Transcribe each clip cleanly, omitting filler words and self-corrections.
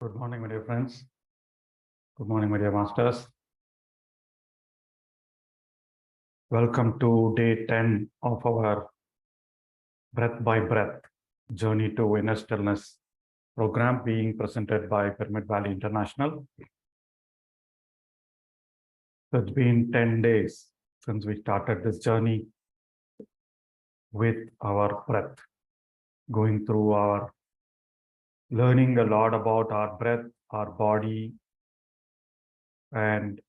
Good morning, my dear friends. Good morning, my dear masters. Welcome to day 10 of our breath by breath journey to inner stillness program being presented by Pyramid Valley International. So it's been 10 days since we started this journey with our breath, going through our learning a lot about our breath, our body, and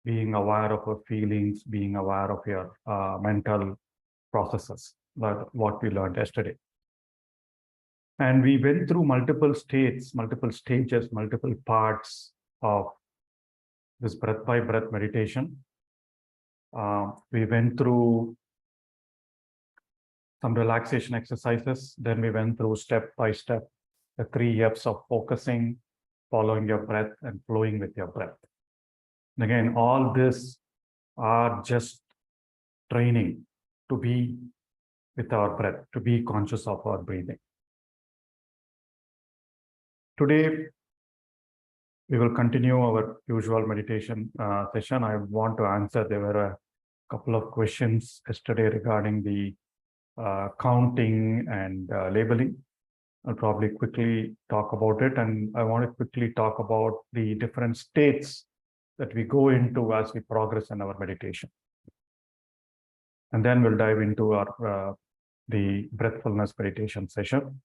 being aware of your feelings, being aware of your mental processes, but what we learned yesterday. And we went through multiple states, multiple stages, multiple parts of this breath by breath meditation. We went through some relaxation exercises. Then we went through step by step, the 3 F's of focusing, following your breath, and flowing with your breath. And again, all this are just training to be with our breath, to be conscious of our breathing. Today, we will continue our usual meditation session. I want to answer, there were a couple of questions yesterday regarding the counting and labeling. I'll probably quickly talk about it. And I want to quickly talk about the different states that we go into as we progress in our meditation. And then we'll dive into our the breathfulness meditation session.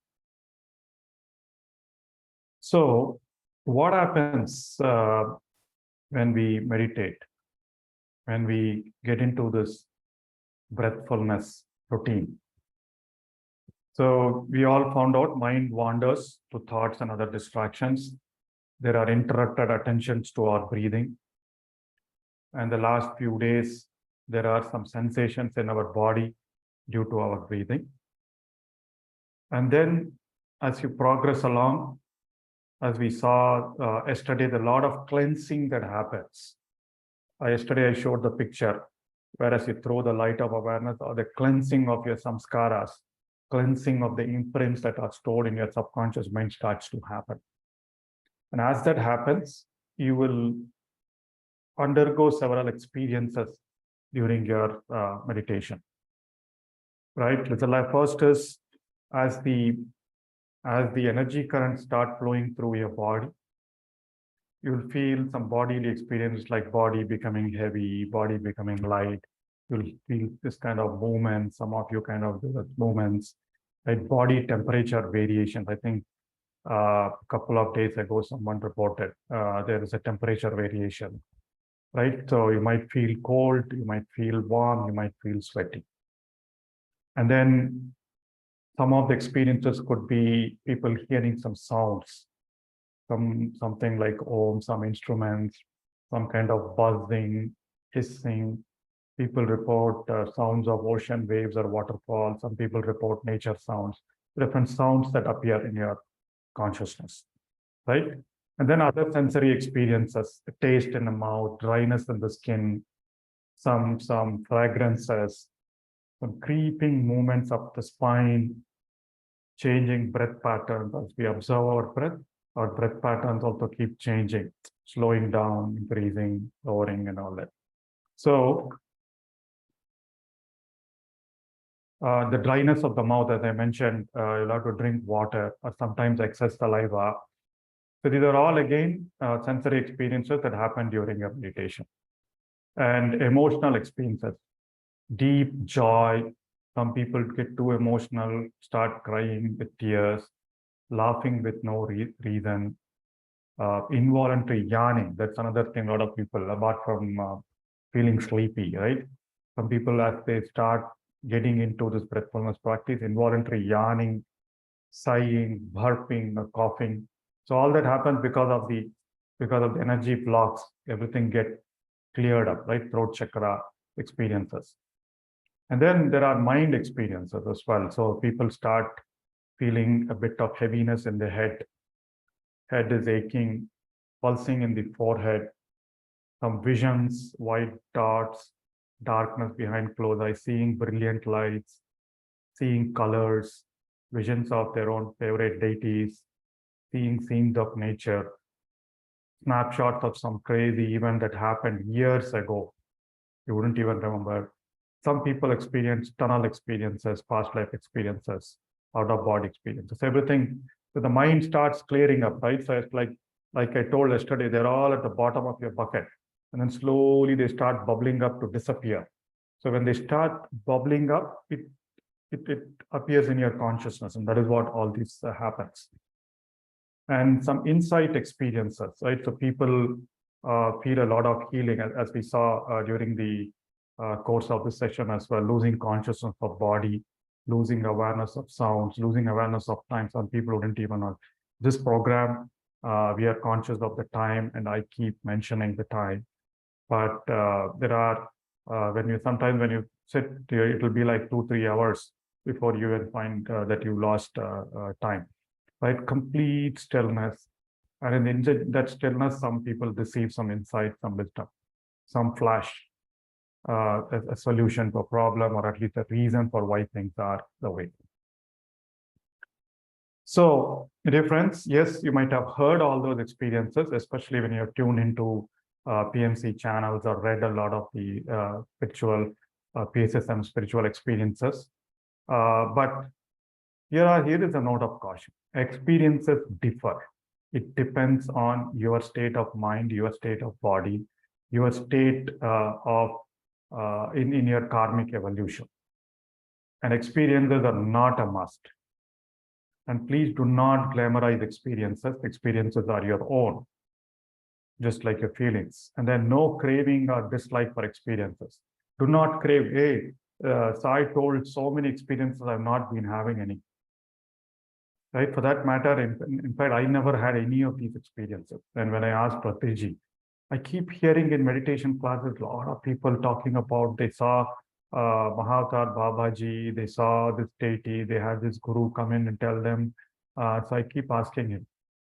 So what happens when we meditate, when we get into this breathfulness routine? So we all found out mind wanders to thoughts and other distractions. There are interrupted attentions to our breathing. And the last few days, there are some sensations in our body due to our breathing. And then as you progress along, as we saw yesterday, a lot of cleansing that happens. Yesterday, I showed the picture, whereas you throw the light of awareness or the cleansing of your samskaras, cleansing of the imprints that are stored in your subconscious mind starts to happen. And as that happens, you will undergo several experiences during your meditation. Right? The first is as the energy currents start flowing through your body, you'll feel some bodily experience like body becoming heavy, body becoming light. You'll feel this kind of movement. Some of you kind of do the movements, right? Body temperature variations. I think a couple of days ago, someone reported there is a temperature variation, right? So you might feel cold, you might feel warm, you might feel sweaty. And then some of the experiences could be people hearing some sounds, something like some instruments, some kind of buzzing, hissing. People report sounds of ocean waves or waterfalls. Some people report nature sounds, different sounds that appear in your consciousness, right? And then other sensory experiences, taste in the mouth, dryness in the skin, some fragrances, some creeping movements up the spine, changing breath patterns. As we observe our breath patterns also keep changing, slowing down, increasing, lowering, and all that. So the dryness of the mouth, as I mentioned, you'll have to drink water or sometimes excess saliva. So these are all, again, sensory experiences that happen during your meditation. And emotional experiences, deep joy. Some people get too emotional, start crying with tears, laughing with no reason, involuntary yawning. That's another thing a lot of people, apart from feeling sleepy, right? Some people, as they start getting into this breathfulness practice, involuntary yawning, sighing, burping, or coughing. So all that happens because of the energy blocks. Everything get cleared up, right? Throat chakra experiences. And then there are mind experiences as well. So people start feeling a bit of heaviness in the head. Head is aching, pulsing in the forehead, some visions, white dots, darkness behind closed eyes, seeing brilliant lights, seeing colors, visions of their own favorite deities, seeing scenes of nature, snapshots of some crazy event that happened years ago. You wouldn't even remember. Some people experience tunnel experiences, past life experiences, out of body experiences, everything. So the mind starts clearing up, right? So it's like I told yesterday, they're all at the bottom of your bucket. And then slowly they start bubbling up to disappear. So when they start bubbling up, it appears in your consciousness. And that is what all this happens. And some insight experiences, right? So people feel a lot of healing, as we saw during the course of this session as well, losing consciousness of body, losing awareness of sounds, losing awareness of time. Some people wouldn't even know. This program, we are conscious of the time, and I keep mentioning the time. But there are, sometimes when you sit here, it will be like 2-3 hours before you will find that you lost time, right? Complete stillness. And in that stillness, some people receive some insight, some wisdom, some flash, a solution to a problem, or at least a reason for why things are the way. So, dear friends, yes, you might have heard all those experiences, especially when you're tuned into PMC channels or read a lot of the spiritual PSSM spiritual experiences. But here is a note of caution. Experiences differ. It depends on your state of mind, your state of body, your state in your karmic evolution. And experiences are not a must. And please do not glamorize experiences. Experiences are your own, just like your feelings. And then no craving or dislike for experiences. Do not crave, hey, Sai told so many experiences, I've not been having any. Right? For that matter, in fact, I never had any of these experiences. And when I asked Pratyji, I keep hearing in meditation classes, a lot of people talking about they saw Mahavtar Babaji, they saw this deity, they had this guru come in and tell them. So I keep asking him.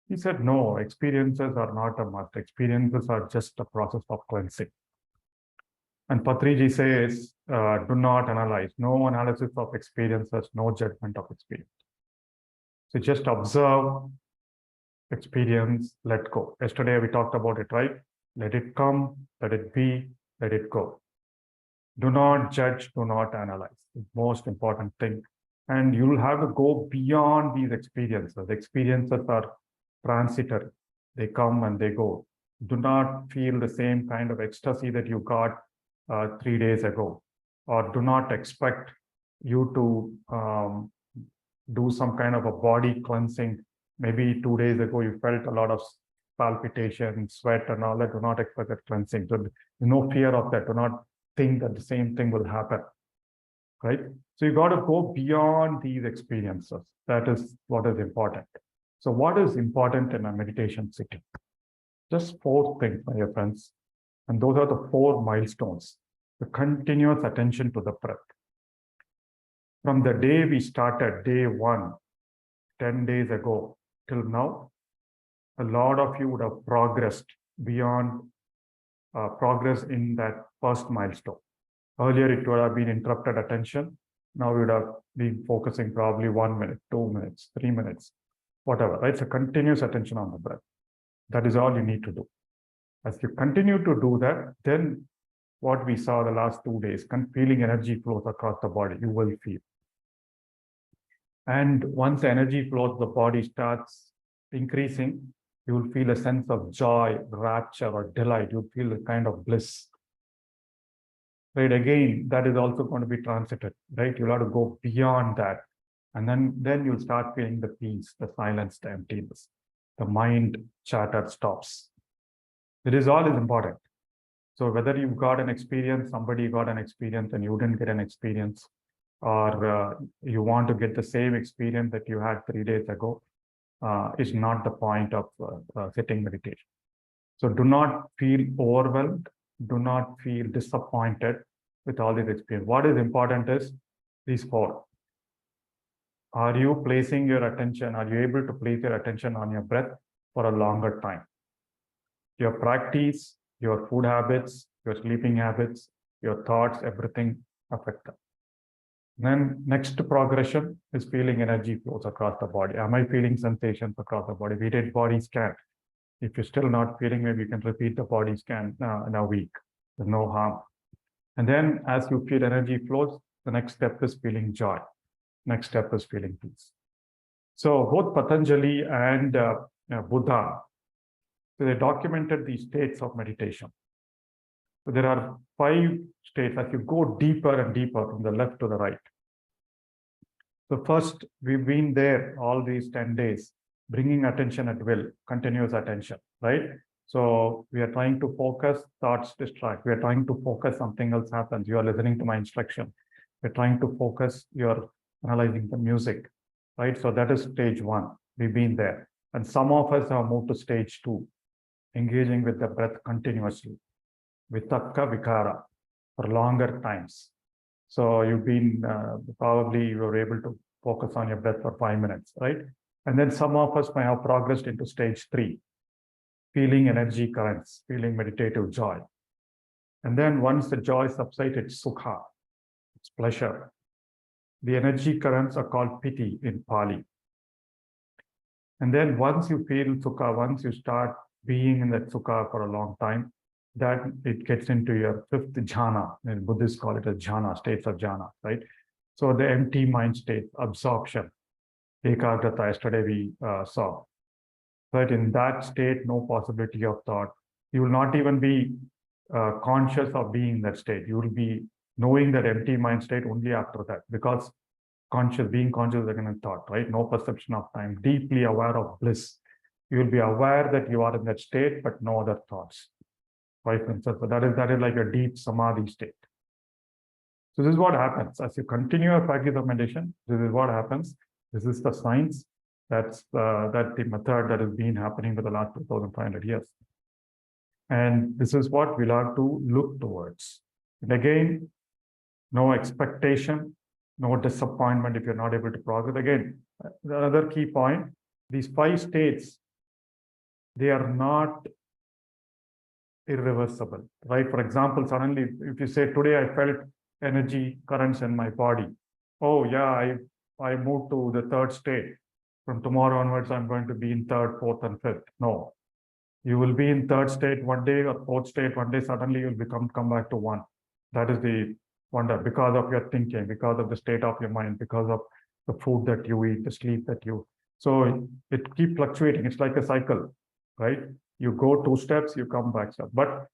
He said, no, experiences are not a must. Experiences are just a process of cleansing. And Patriji says, do not analyze. No analysis of experiences, no judgment of experience. So just observe, experience, let go. Yesterday we talked about it, right? Let it come, let it be, let it go. Do not judge, do not analyze. The most important thing. And you'll have to go beyond these experiences. Experiences are transitory. They come and they go. Do not feel the same kind of ecstasy that you got 3 days ago. Or do not expect you to do some kind of a body cleansing. Maybe 2 days ago, you felt a lot of palpitation, sweat, and all that. Do not expect that cleansing. So no fear of that. Do not think that the same thing will happen, right? So you got to go beyond these experiences. That is what is important. So what is important in a meditation sitting? Just 4 things, my dear friends. And those are the 4 milestones. The continuous attention to the breath. From the day we started, day 1, 10 days ago, till now, a lot of you would have progressed beyond progress in that first milestone. Earlier, it would have been interrupted attention. Now we would have been focusing probably 1 minute, 2 minutes, 3 minutes, whatever, right? So continuous attention on the breath. That is all you need to do. As you continue to do that, then what we saw the last 2 days, feeling energy flows across the body, you will feel. And once the energy flows, the body starts increasing, you will feel a sense of joy, rapture, or delight. You'll feel a kind of bliss. Right? Again, that is also going to be transited, right? You'll have to go beyond that. And then you'll start feeling the peace, the silence, the emptiness. The mind chatter stops. It is all is important. So whether you've got an experience, somebody got an experience and you didn't get an experience, or you want to get the same experience that you had 3 days ago, is not the point of sitting meditation. So do not feel overwhelmed. Do not feel disappointed with all these experiences. What is important is these 4. Are you placing your attention? Are you able to place your attention on your breath for a longer time? Your practice, your food habits, your sleeping habits, your thoughts, everything affect them. Then next progression is feeling energy flows across the body. Am I feeling sensations across the body? We did body scan. If you're still not feeling, maybe you can repeat the body scan in a week. There's no harm. And then as you feel energy flows, the next step is feeling joy. Next step is feeling peace. So both Patanjali and Buddha, so they documented these states of meditation. So there are 5 states as you go deeper and deeper from the left to the right. So first, we've been there all these 10 days, bringing attention at will, continuous attention, right? So we are trying to focus, thoughts distract. We are trying to focus, something else happens. You are listening to my instruction. We're trying to focus, you're analyzing the music, right? So that is stage 1. We've been there. And some of us have moved to stage 2, engaging with the breath continuously, vitakka vikara, for longer times. So you've been, probably you were able to focus on your breath for 5 minutes, right? And then some of us may have progressed into stage 3, feeling energy currents, feeling meditative joy. And then once the joy subsides, it's sukha, it's pleasure. The energy currents are called piti in Pali. And then once you feel sukha, once you start being in that sukha for a long time, that it gets into your 5th jhana, and Buddhists call it a jhana, states of jhana, right? So the empty mind state, absorption, ekagrata, yesterday we saw. But in that state, no possibility of thought. You will not even be conscious of being in that state. You will be knowing that empty mind state only after that, because being conscious is again a thought, right? No perception of time, deeply aware of bliss. You will be aware that you are in that state, but no other thoughts. Right? So that is like a deep samadhi state. So this is what happens as you continue your practice of meditation. This is what happens. This is the science. That's the method that has been happening for the last 2,500 years. And this is what we'll have to look towards. And again, no expectation, no disappointment if you're not able to progress. Again, another key point, these 5 states, they are not irreversible, right? For example, suddenly, if you say, today I felt energy currents in my body. Oh yeah, I moved to the 3rd state. From tomorrow onwards, I'm going to be in 3rd, 4th, and 5th. No, you will be in 3rd state one day or 4th state one day. Suddenly, you'll come back to 1. That is the wonder, because of your thinking, because of the state of your mind, because of the food that you eat, the sleep that you. So it keeps fluctuating. It's like a cycle, right? You go 2 steps, you come back step. But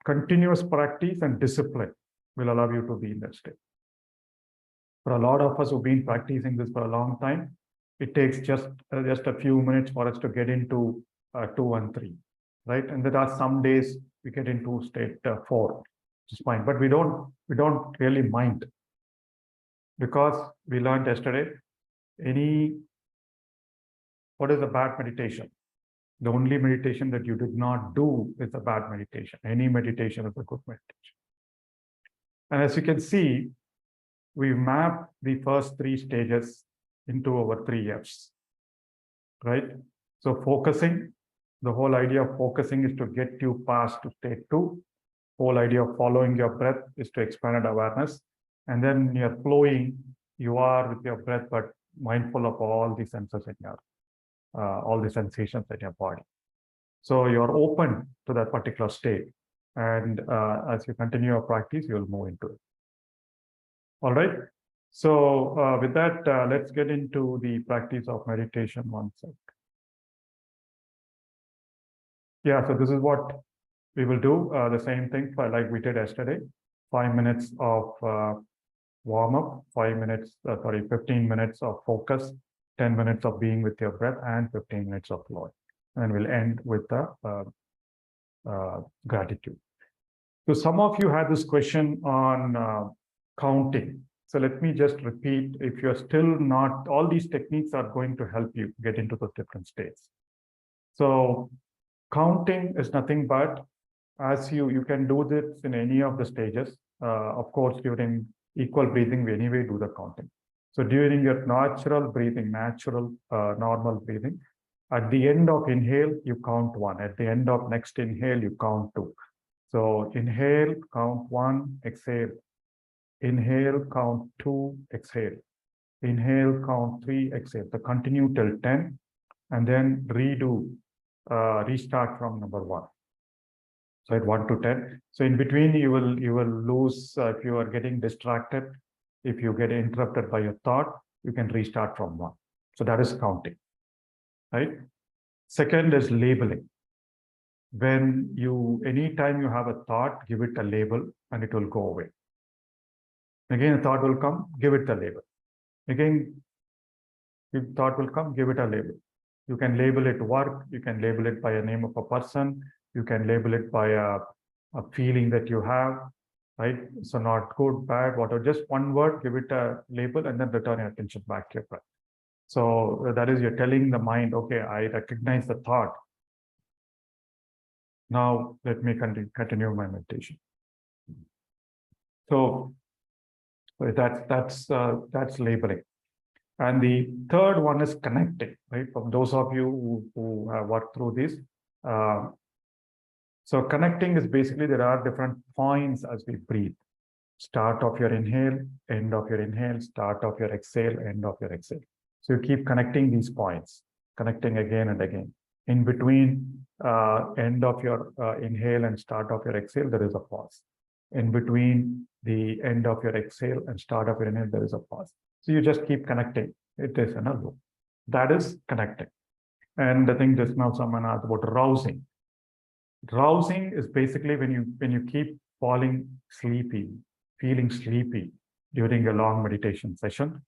continuous practice and discipline will allow you to be in that state. For a lot of us who've been practicing this for a long time, it takes just a few minutes for us to get into 2 and 3, right? And there are some days we get into state 4, which is fine. But we don't really mind, because we learned yesterday, what is a bad meditation? The only meditation that you did not do is a bad meditation. Any meditation is a good meditation. And as you can see, we map the first 3 stages into our 3 Fs, right? So focusing, the whole idea of focusing is to get you past to state 2. Whole idea of following your breath is to expanded awareness. And then you're flowing, you are with your breath, but mindful of all the senses in your all the sensations in your body. So you're open to that particular state. And as you continue your practice, you'll move into it. All right. So with that, let's get into the practice of meditation one sec. Yeah, so this is what we will do. The same thing like we did yesterday. 5 minutes of warm-up, 15 minutes of focus, 10 minutes of being with your breath, and 15 minutes of flowing. And we'll end with the gratitude. So some of you had this question on counting. So let me just repeat, if you're still not, all these techniques are going to help you get into the different states. So counting is nothing but, as you can do this in any of the stages. Of course, during equal breathing, we anyway do the counting. So during your natural breathing, normal breathing, at the end of inhale, you count 1. At the end of next inhale, you count 2. So inhale, count 1, exhale, Inhale, count 2, exhale. Inhale, count 3, exhale. So continue till 10 and then redo, restart from number 1. So at 1 to 10. So in between, you will lose, if you are getting distracted, if you get interrupted by your thought, you can restart from 1. So that is counting, right? Second is labeling. When anytime you have a thought, give it a label and it will go away. Again, a thought will come, give it a label. Again, if thought will come, give it a label. You can label it work, you can label it by a name of a person, you can label it by a feeling that you have, right? So not good, bad, whatever, just one word, give it a label and then return your attention back to your breath. So that is, you're telling the mind, okay, I recognize the thought. Now let me continue my meditation. So that's labeling. And the third one is connecting, right? For those of you who have worked through this. So connecting is basically, there are different points as we breathe. Start of your inhale, end of your inhale, start of your exhale, end of your exhale. So you keep connecting these points, connecting again and again. In between end of your inhale and start of your exhale, there is a pause. In between the end of your exhale and start of your inhale, there is a pause. So you just keep connecting. It is in a loop. That is connecting. And I think just now someone asked about rousing. Rousing is basically when you keep falling sleepy, feeling sleepy during a long meditation session.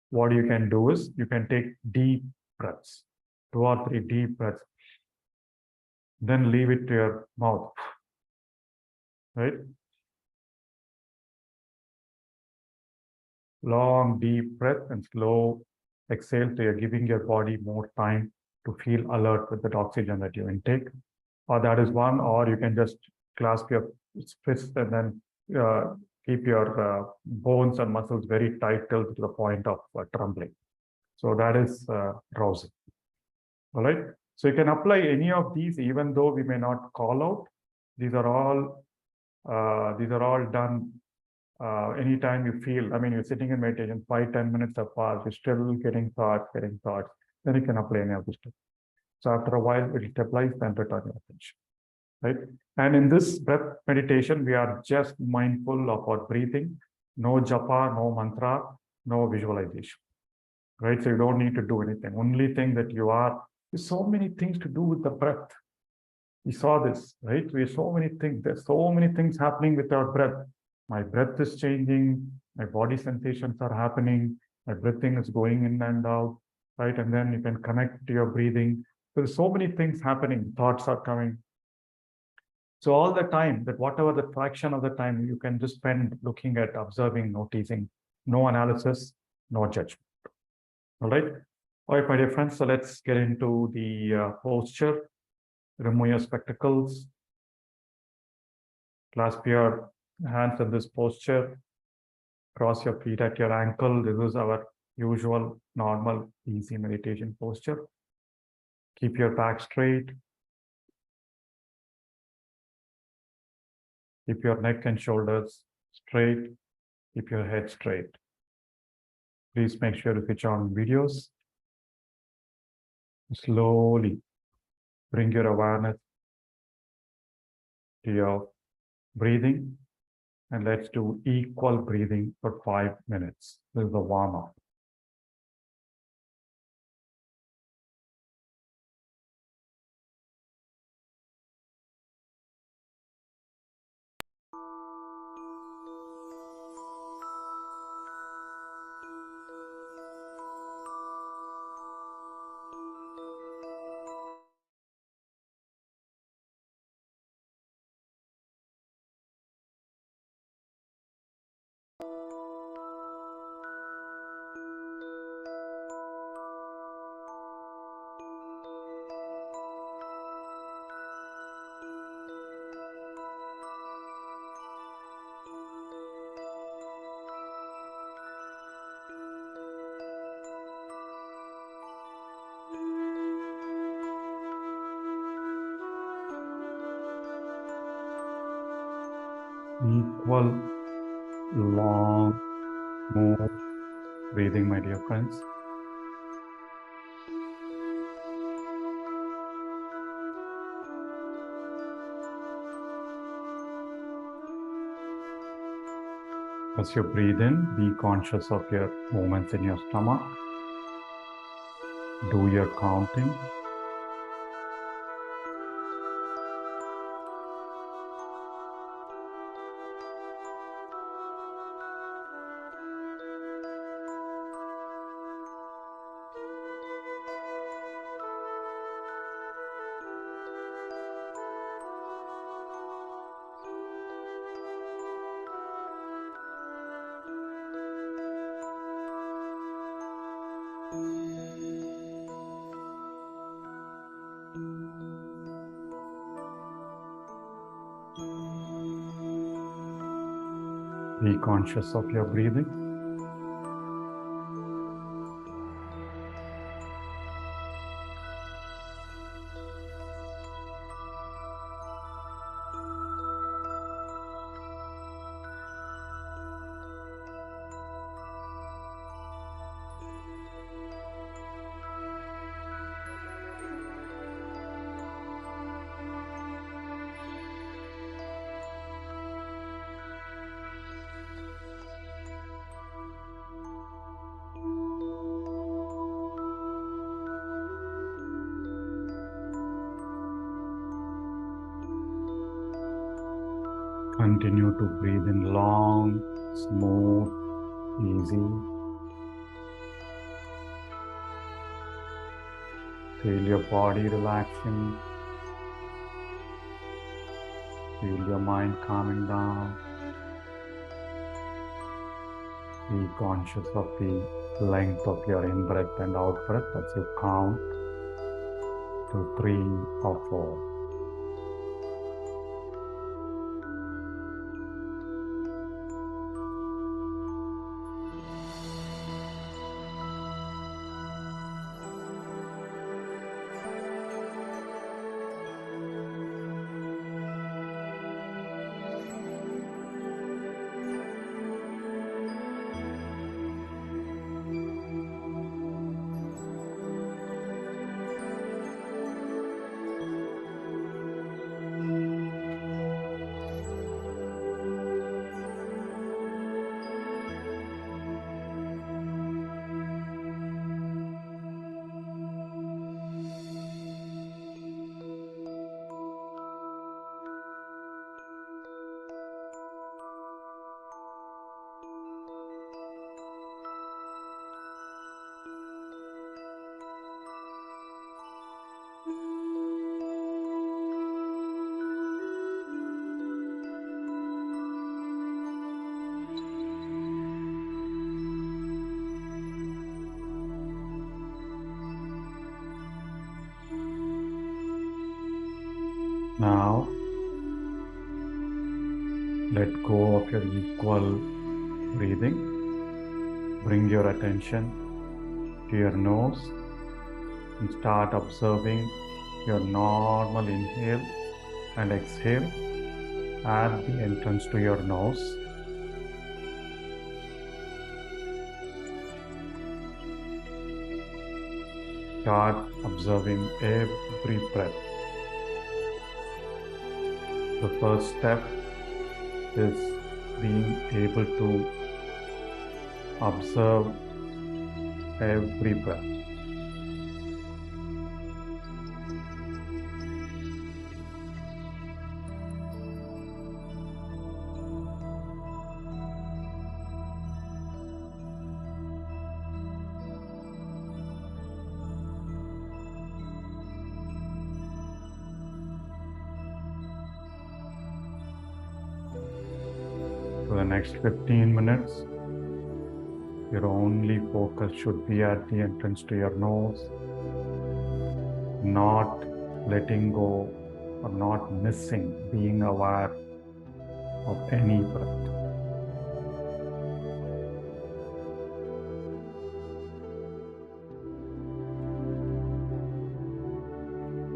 What you can do is you can take deep breaths, 2 or 3 deep breaths, then leave it to your mouth, right? Long, deep breath and slow exhale. So you're giving your body more time to feel alert with the oxygen that you intake. Or that is one, or you can just clasp your fists and then keep your bones and muscles very tight till to the point of trembling. So that is rousing. All right. So you can apply any of these, even though we may not call out. These are all done anytime you feel. I mean, you're sitting in meditation, 5-10 minutes have passed, you're still getting thoughts. Then you can apply any of this. So after a while, it stabilizes and return your attention, right? And in this breath meditation, we are just mindful of our breathing, no japa, no mantra, no visualization, right? So you don't need to do anything. Only thing that there's so many things to do with the breath. We saw this, right? We have so many things. There's so many things happening with our breath. My breath is changing. My body sensations are happening. My breathing is going in and out, right? And then you can connect to your breathing. There's so many things happening. Thoughts are coming. So all the time, that whatever the fraction of the time you can just spend looking at, observing, noticing, no analysis, no judgment. All right. All right, my dear friends. So let's get into the posture. Remove your spectacles. Clasp your hands in this posture. Cross your feet at your ankle. This is our usual, normal, easy meditation posture. Keep your back straight. Keep your neck and shoulders straight. Keep your head straight. Please make sure to switch on videos. Slowly bring your awareness to your breathing. And let's do equal breathing for 5 minutes. This is the warm-up. Equal long, smooth breathing, my dear friends. As you breathe in, be conscious of your movements in your stomach. Do your counting. Be conscious of your breathing. Continue to breathe in long, smooth, easy. Feel your body relaxing. Feel your mind calming down. Be conscious of the length of your in-breath and out-breath as you count to 3 or 4. Now, let go of your equal breathing. Bring your attention to your nose and start observing your normal inhale and exhale at the entrance to your nose. Start observing every breath. The first step is being able to observe every breath. For the next 15 minutes, your only focus should be at the entrance to your nose, not letting go or not missing being aware of any breath.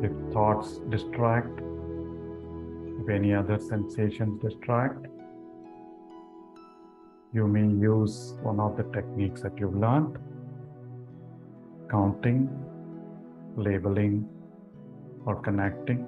If thoughts distract, if any other sensations distract, You may use one of the techniques that you've learned: counting, labeling, or connecting.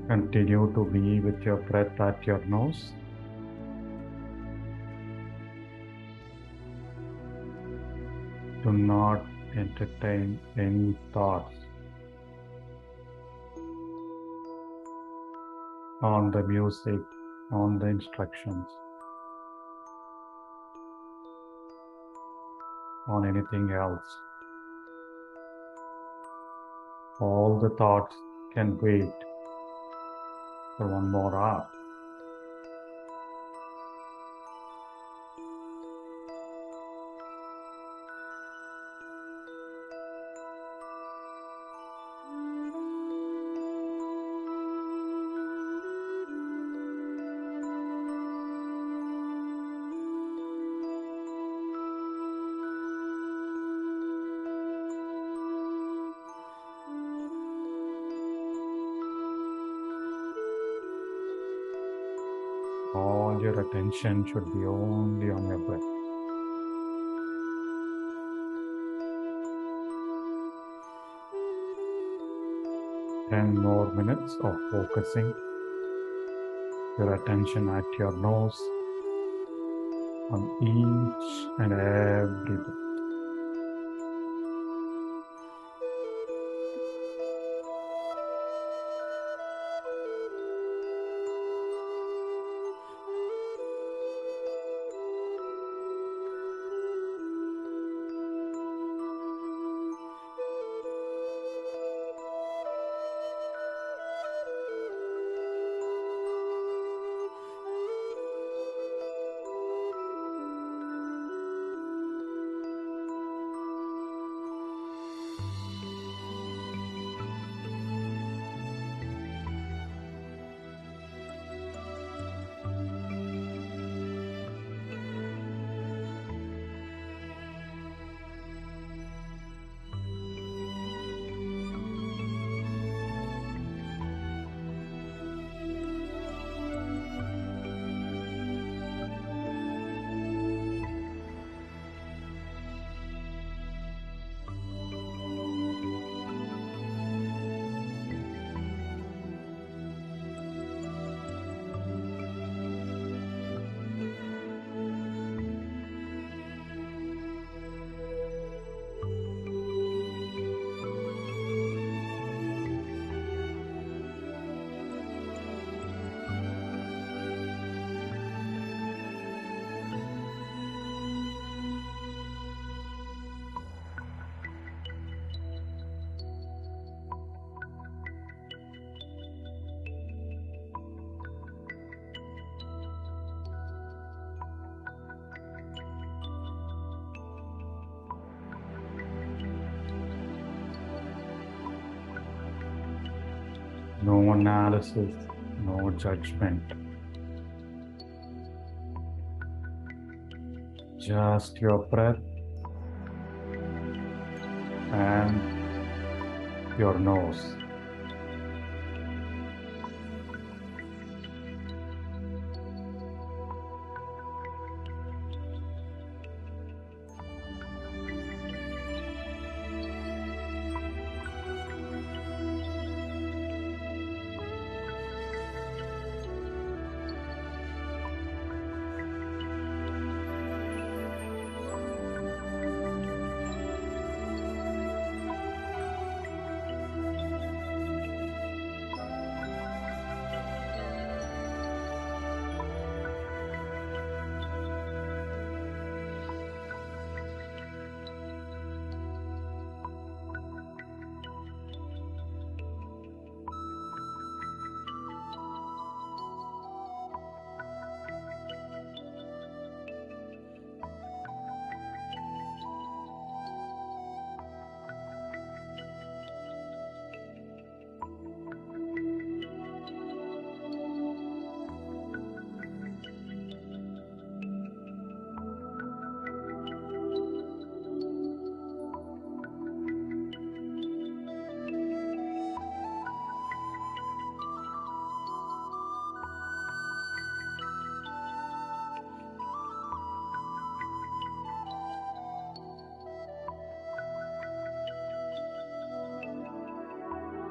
Continue to be with your breath at your nose. Do not entertain any thoughts on the music, on the instructions, on anything else. All the thoughts can wait for 1 more hour. All your attention should be only on your breath. Ten more minutes of focusing your attention at your nose on each and every breath. No analysis, no judgment. Just your breath and your nose.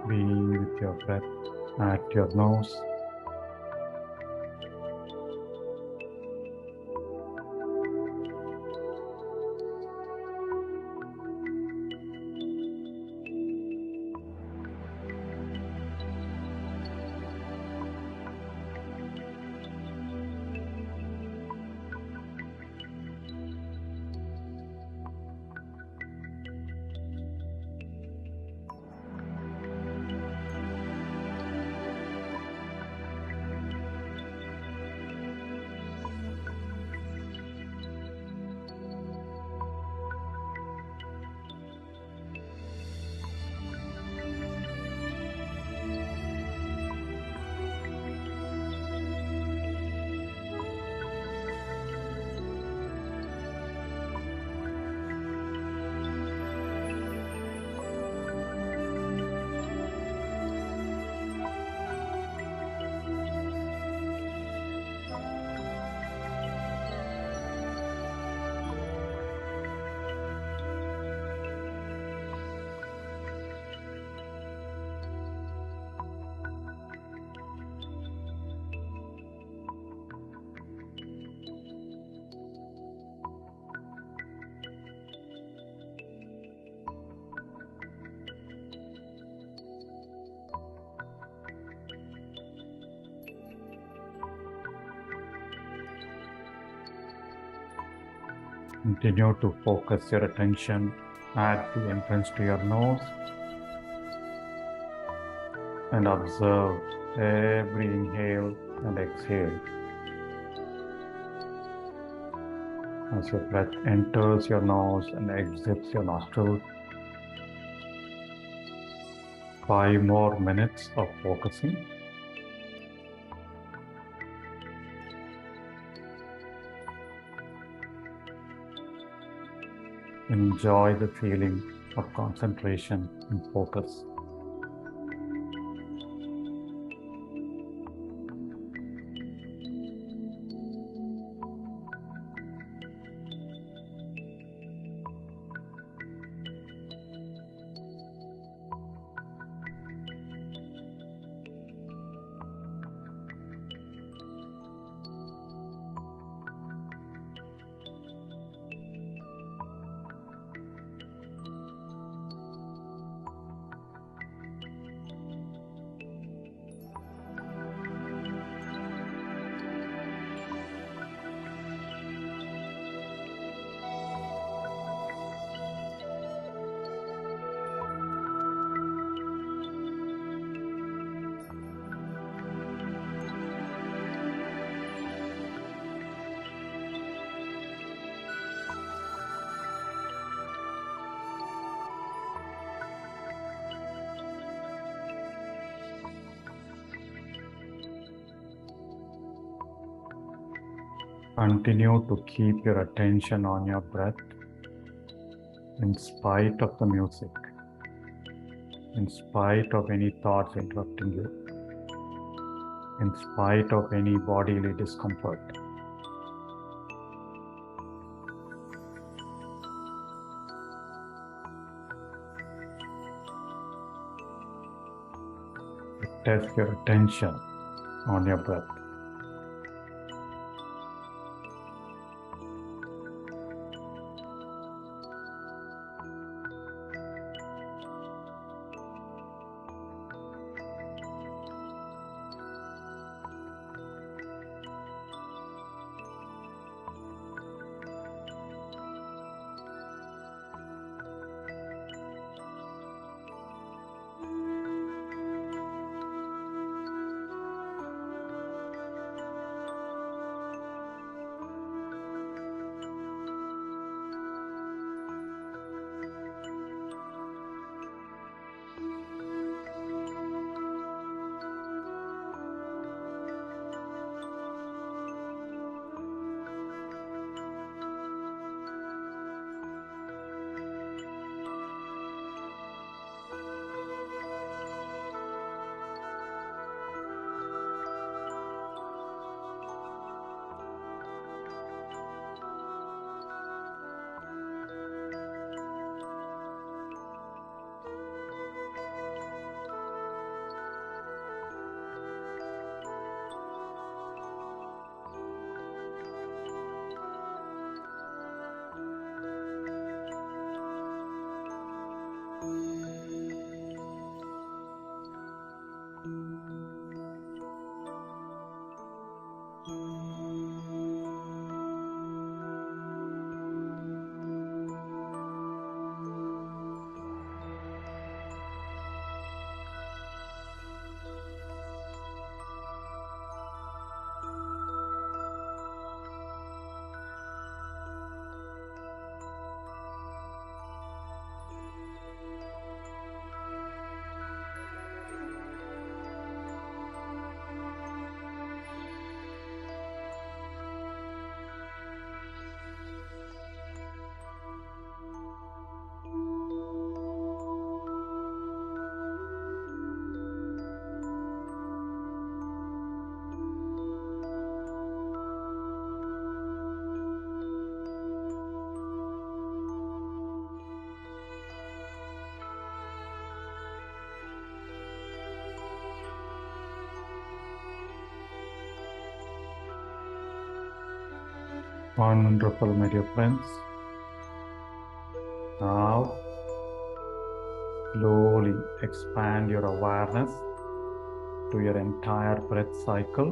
Be with your breath at your nose. Continue to focus your attention at the entrance to your nose and observe every inhale and exhale. As your breath enters your nose and exits your nostrils, 5 more minutes of focusing. Enjoy the feeling of concentration and focus. Continue to keep your attention on your breath in spite of the music, in spite of any thoughts interrupting you, in spite of any bodily discomfort. Test your attention on your breath. Wonderful, my dear friends. Now, slowly expand your awareness to your entire breath cycle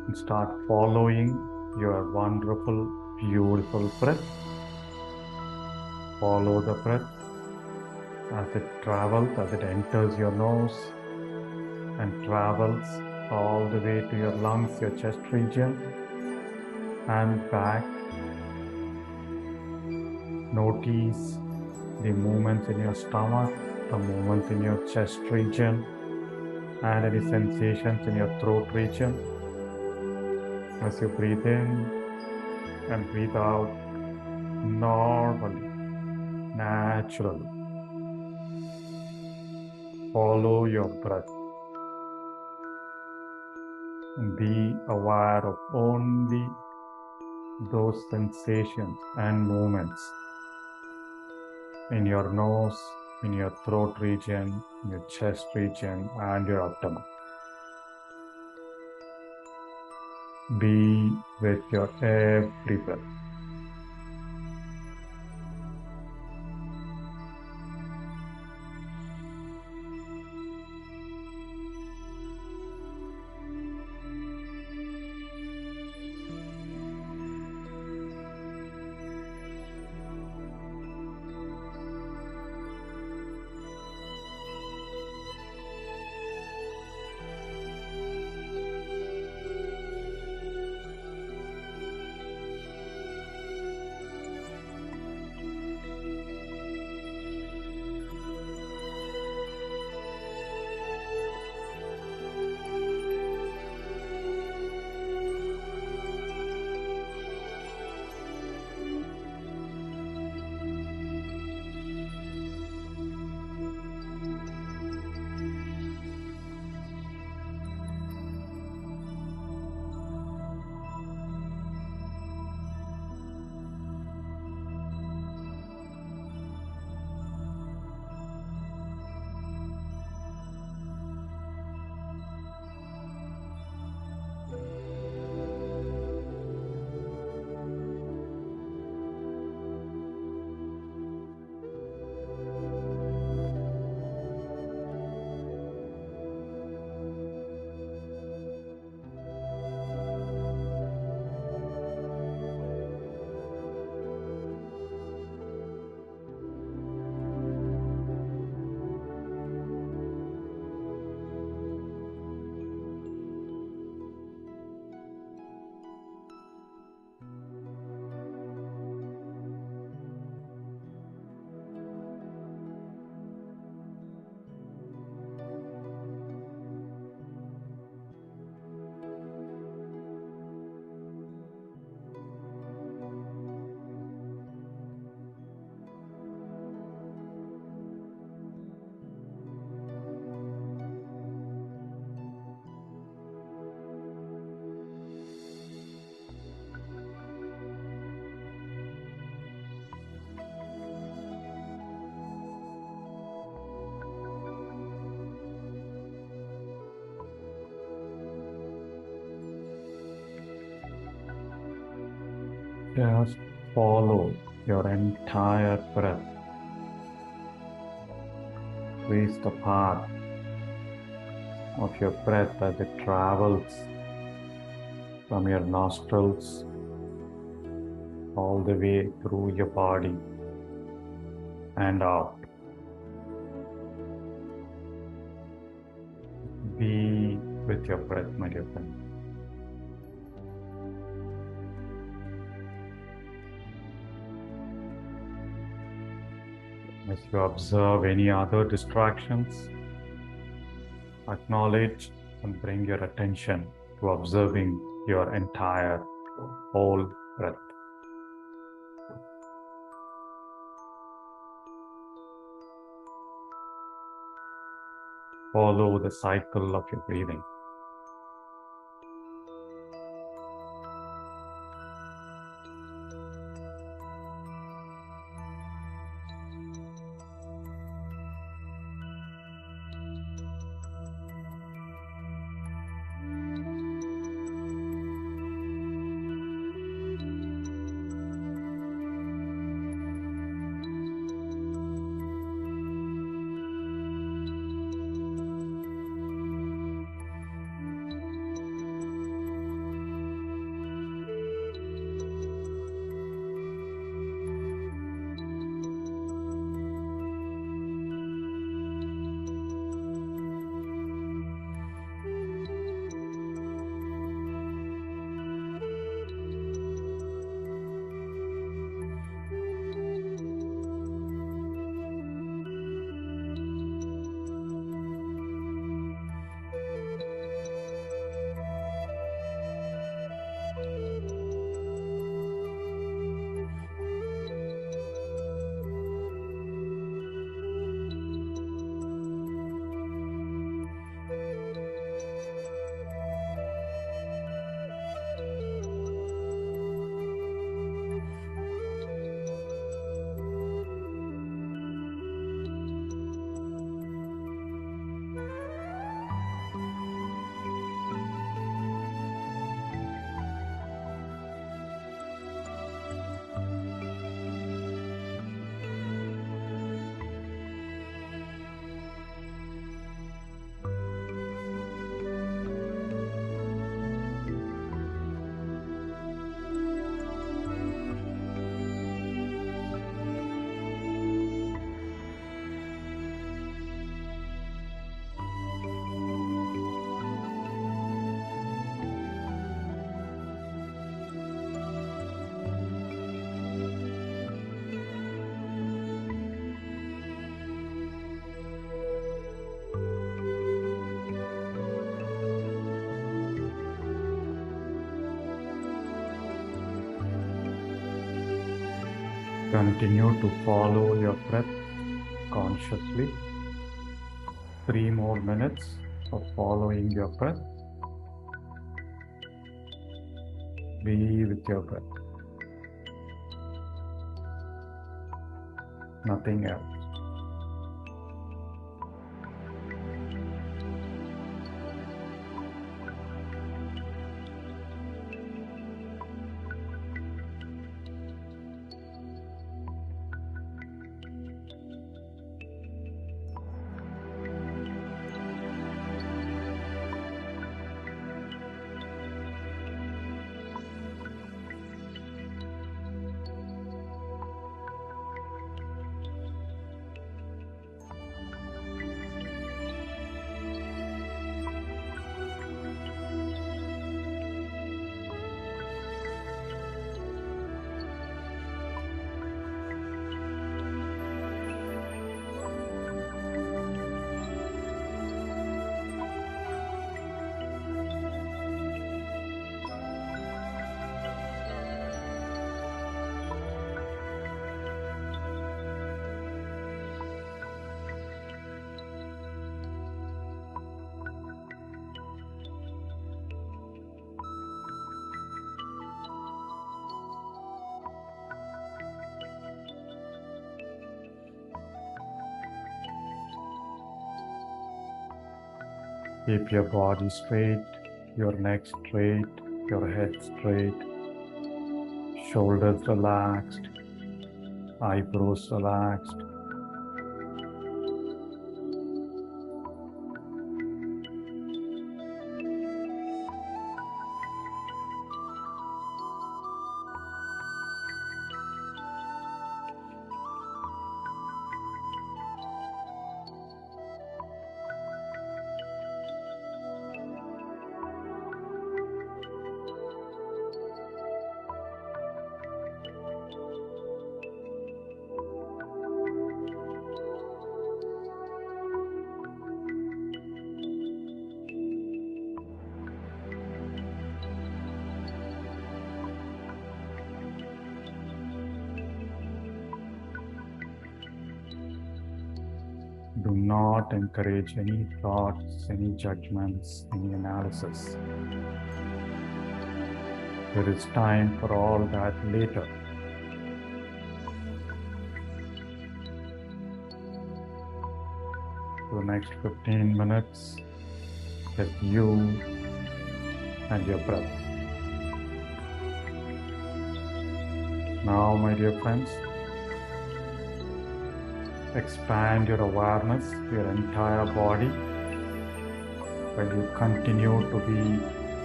and start following your wonderful, beautiful breath. Follow the breath as it travels, as it enters your nose and travels all the way to your lungs, your chest region, and back. Notice the movements in your stomach, the movements in your chest region, and any sensations in your throat region. As you breathe in and breathe out normally, naturally. Follow your breath and be aware of only those sensations and movements in your nose, in your throat region, in your chest region, and your abdomen. Be with your every breath. Just follow your entire breath. Trace the path of your breath as it travels from your nostrils all the way through your body and out. Be with your breath, my dear friend. As you observe any other distractions, acknowledge and bring your attention to observing your entire whole breath. Follow the cycle of your breathing. Continue to follow your breath consciously. 3 more minutes of following your breath. Be with your breath. Nothing else. Keep your body straight, your neck straight, your head straight, shoulders relaxed, eyebrows relaxed. Do not encourage any thoughts, any judgments, any analysis. There is time for all that later. For the next 15 minutes, just you and your breath. Now, my dear friends, expand your awareness to your entire body while you continue to be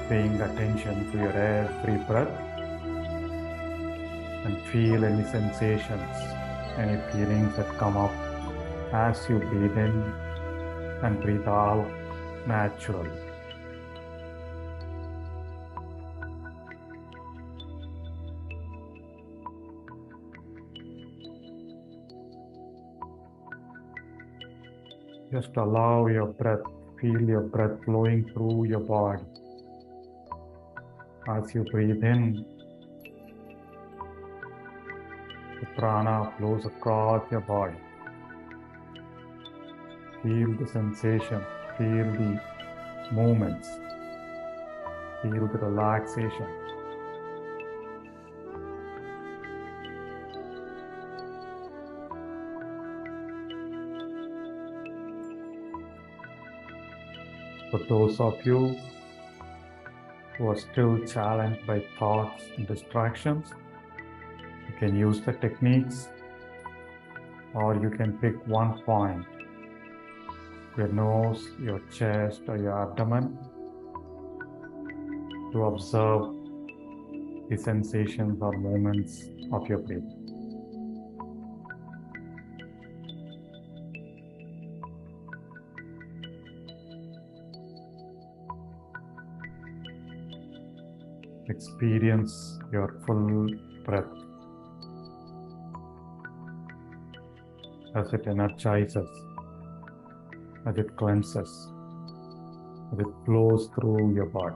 paying attention to your every breath, and feel any sensations, any feelings that come up as you breathe in and breathe out naturally. Just allow your breath, feel your breath flowing through your body. As you breathe in, the prana flows across your body. Feel the sensation, feel the movements, feel the relaxation. For those of you who are still challenged by thoughts and distractions, you can use the techniques, or you can pick one point, your nose, your chest, or your abdomen, to observe the sensations or movements of your breathing. Experience your full breath as it energizes, as it cleanses, as it flows through your body.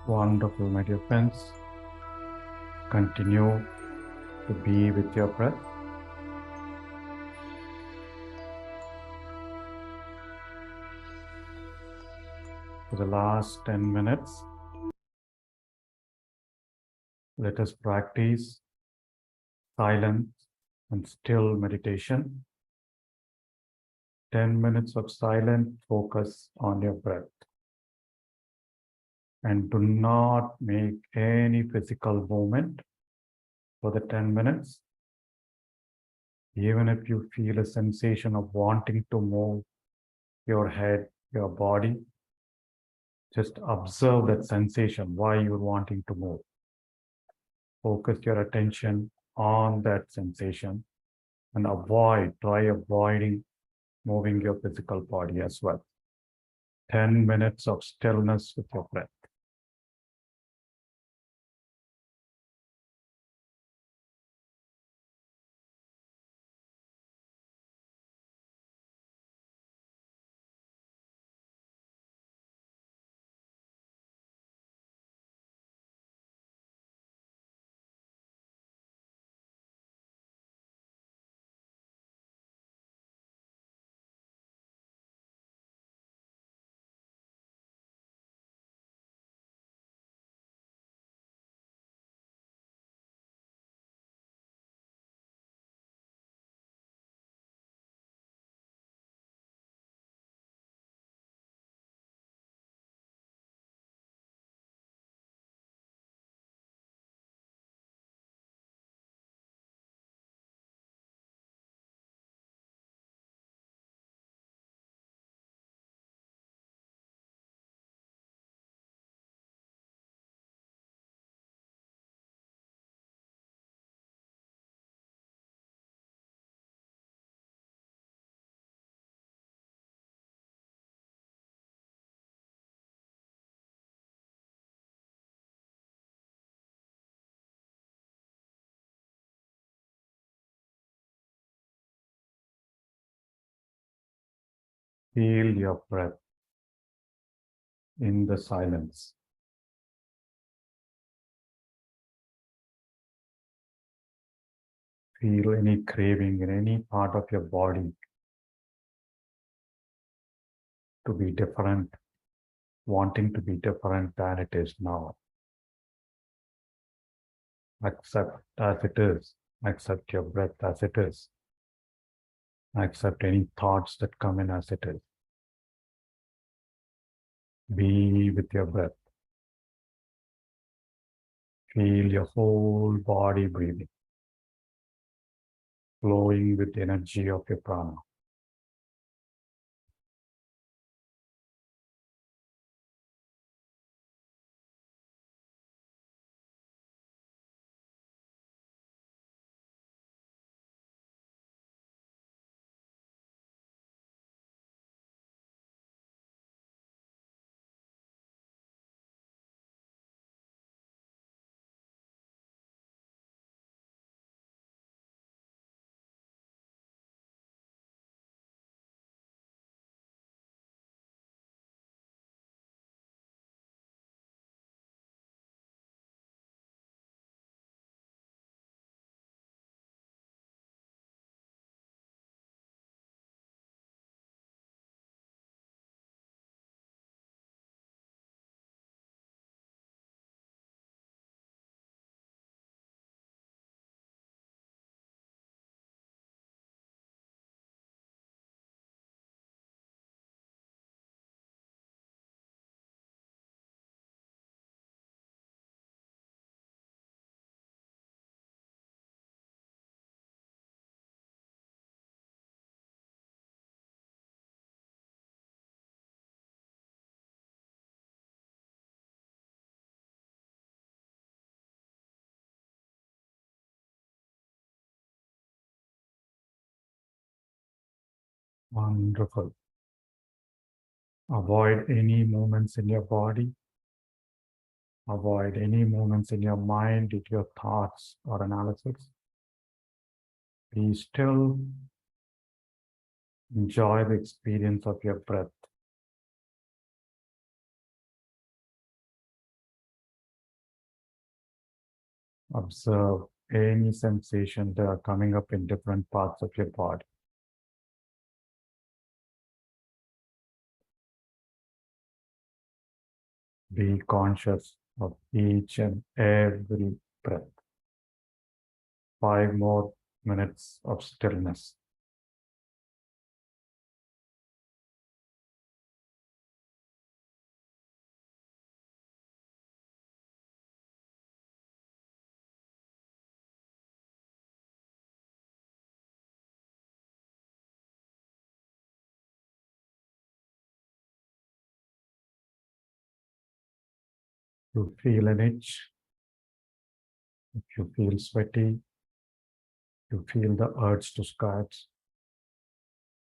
Wonderful, my dear friends. Continue to be with your breath. For the last 10 minutes, let us practice silent and still meditation. 10 minutes of silent focus on your breath. And do not make any physical movement for the 10 minutes. Even if you feel a sensation of wanting to move your head, your body, just observe that sensation, why you're wanting to move. Focus your attention on that sensation and try avoiding moving your physical body as well. 10 minutes of stillness with your breath. Feel your breath in the silence. Feel any craving in any part of your body to be different, wanting to be different than it is now. Accept as it is. Accept your breath as it is. Accept any thoughts that come in as it is. Be with your breath. Feel your whole body breathing, flowing with the energy of your prana. Wonderful. Avoid any movements in your body. Avoid any movements in your mind, in your thoughts or analysis. Be still. Enjoy the experience of your breath. Observe any sensation that are coming up in different parts of your body. Be conscious of each and every breath. 5 more minutes of stillness. You feel an itch, if you feel sweaty, you feel the urge to scratch.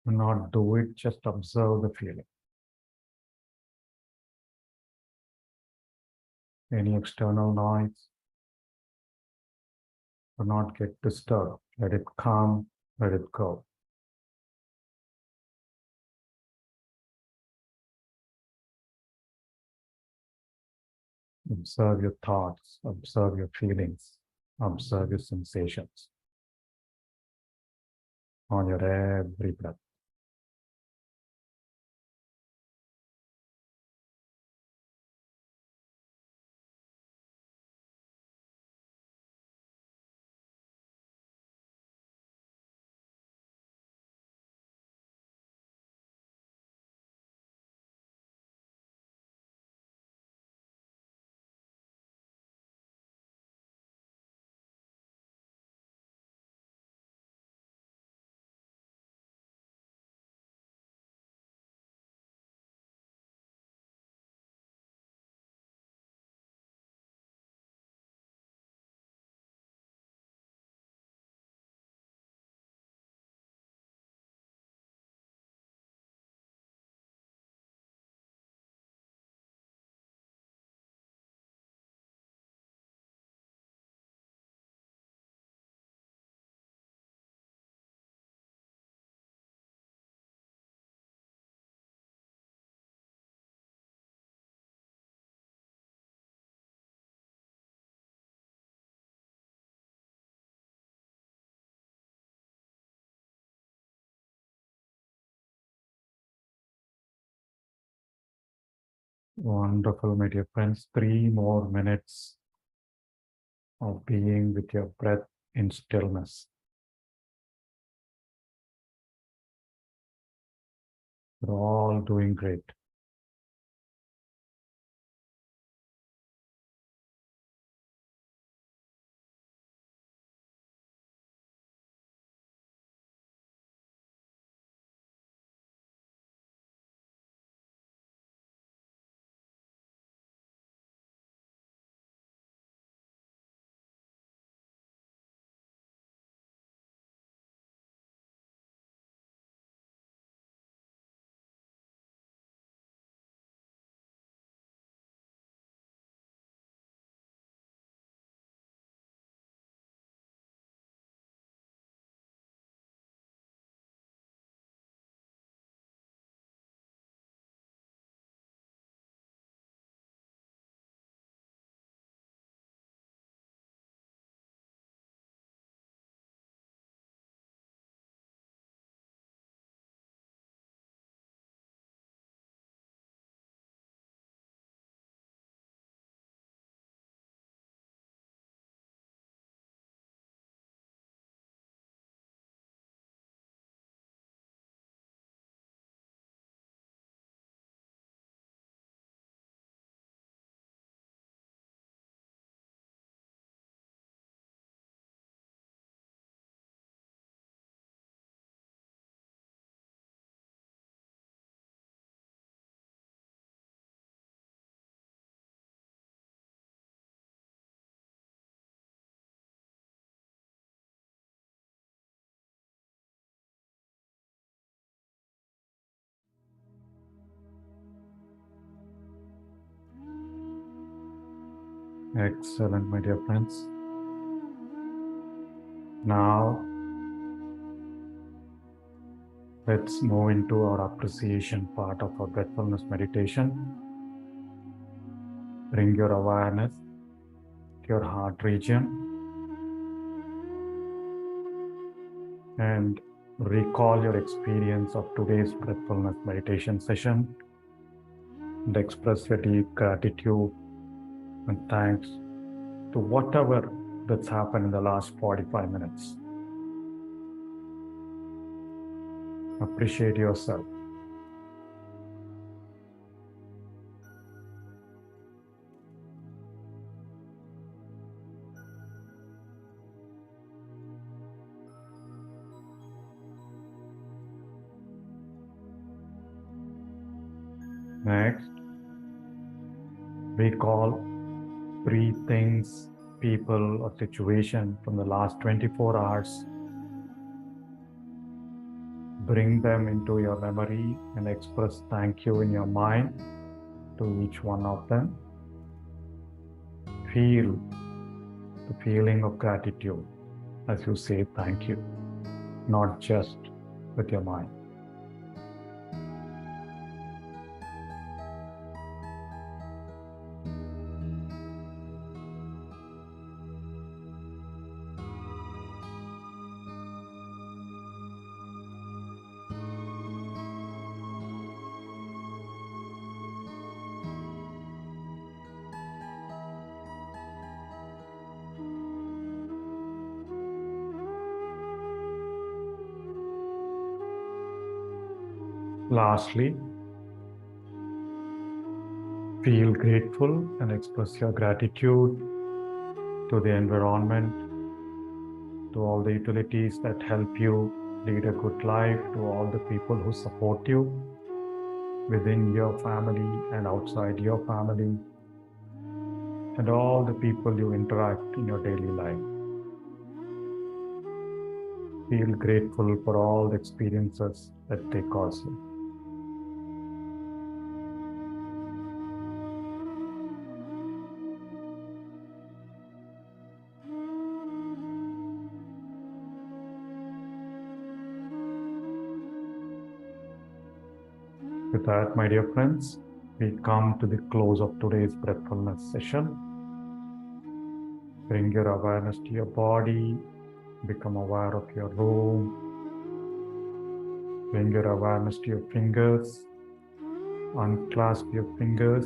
Do not do it, just observe the feeling. Any external noise, do not get disturbed. Let it come, let it go. Observe your thoughts, observe your feelings, observe your sensations on your every breath. Wonderful, my dear friends. 3 more minutes of being with your breath in stillness. You're all doing great. Excellent, my dear friends. Now, let's move into our appreciation part of our breathfulness meditation. Bring your awareness your heart region and recall your experience of today's breathfulness meditation session and express your deep gratitude and thanks to whatever that's happened in the last 45 minutes. Appreciate yourself. Next, recall 3 things, people, or situation from the last 24 hours. Bring them into your memory and express thank you in your mind to each one of them. Feel the feeling of gratitude as you say thank you, not just with your mind. Lastly, feel grateful and express your gratitude to the environment, to all the utilities that help you lead a good life, to all the people who support you within your family and outside your family, and all the people you interact in your daily life. Feel grateful for all the experiences that they cause you. With that, my dear friends, we come to the close of today's breathfulness session. Bring your awareness to your body, become aware of your room. Bring your awareness to your fingers, unclasp your fingers,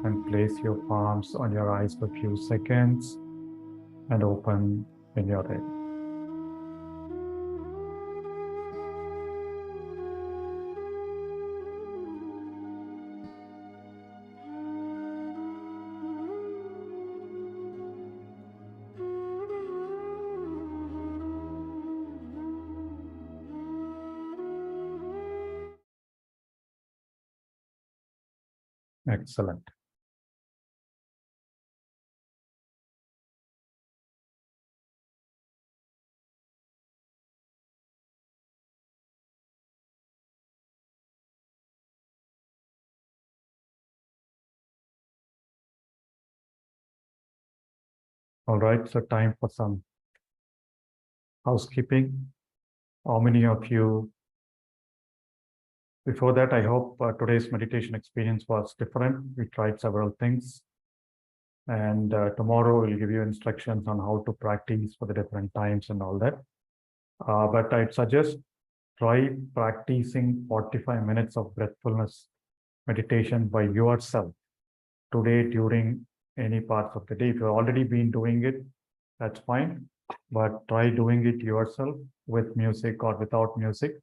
and place your palms on your eyes for a few seconds and open when you're ready. Excellent. All right, so time for some housekeeping. How many of you, before that, I hope today's meditation experience was different. We tried several things. And tomorrow we'll give you instructions on how to practice for the different times and all that. But I'd suggest try practicing 45 minutes of breathfulness meditation by yourself today during any parts of the day. If you've already been doing it, that's fine. But try doing it yourself with music or without music.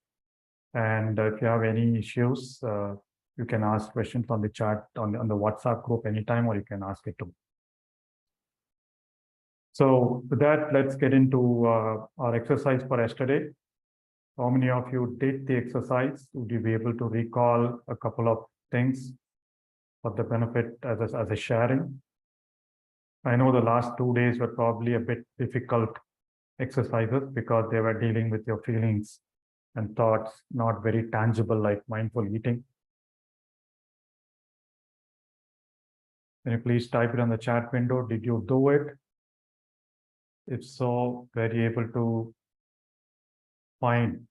And if you have any issues, you can ask questions on the chat on the WhatsApp group anytime, or you can ask it to me. So with that, let's get into our exercise for yesterday. How many of you did the exercise? Would you be able to recall a couple of things for the benefit as a sharing? I know the last 2 days were probably a bit difficult exercises because they were dealing with your feelings and thoughts, not very tangible like mindful eating. Can you please type it on the chat window? Did you do it? If so, were you able to find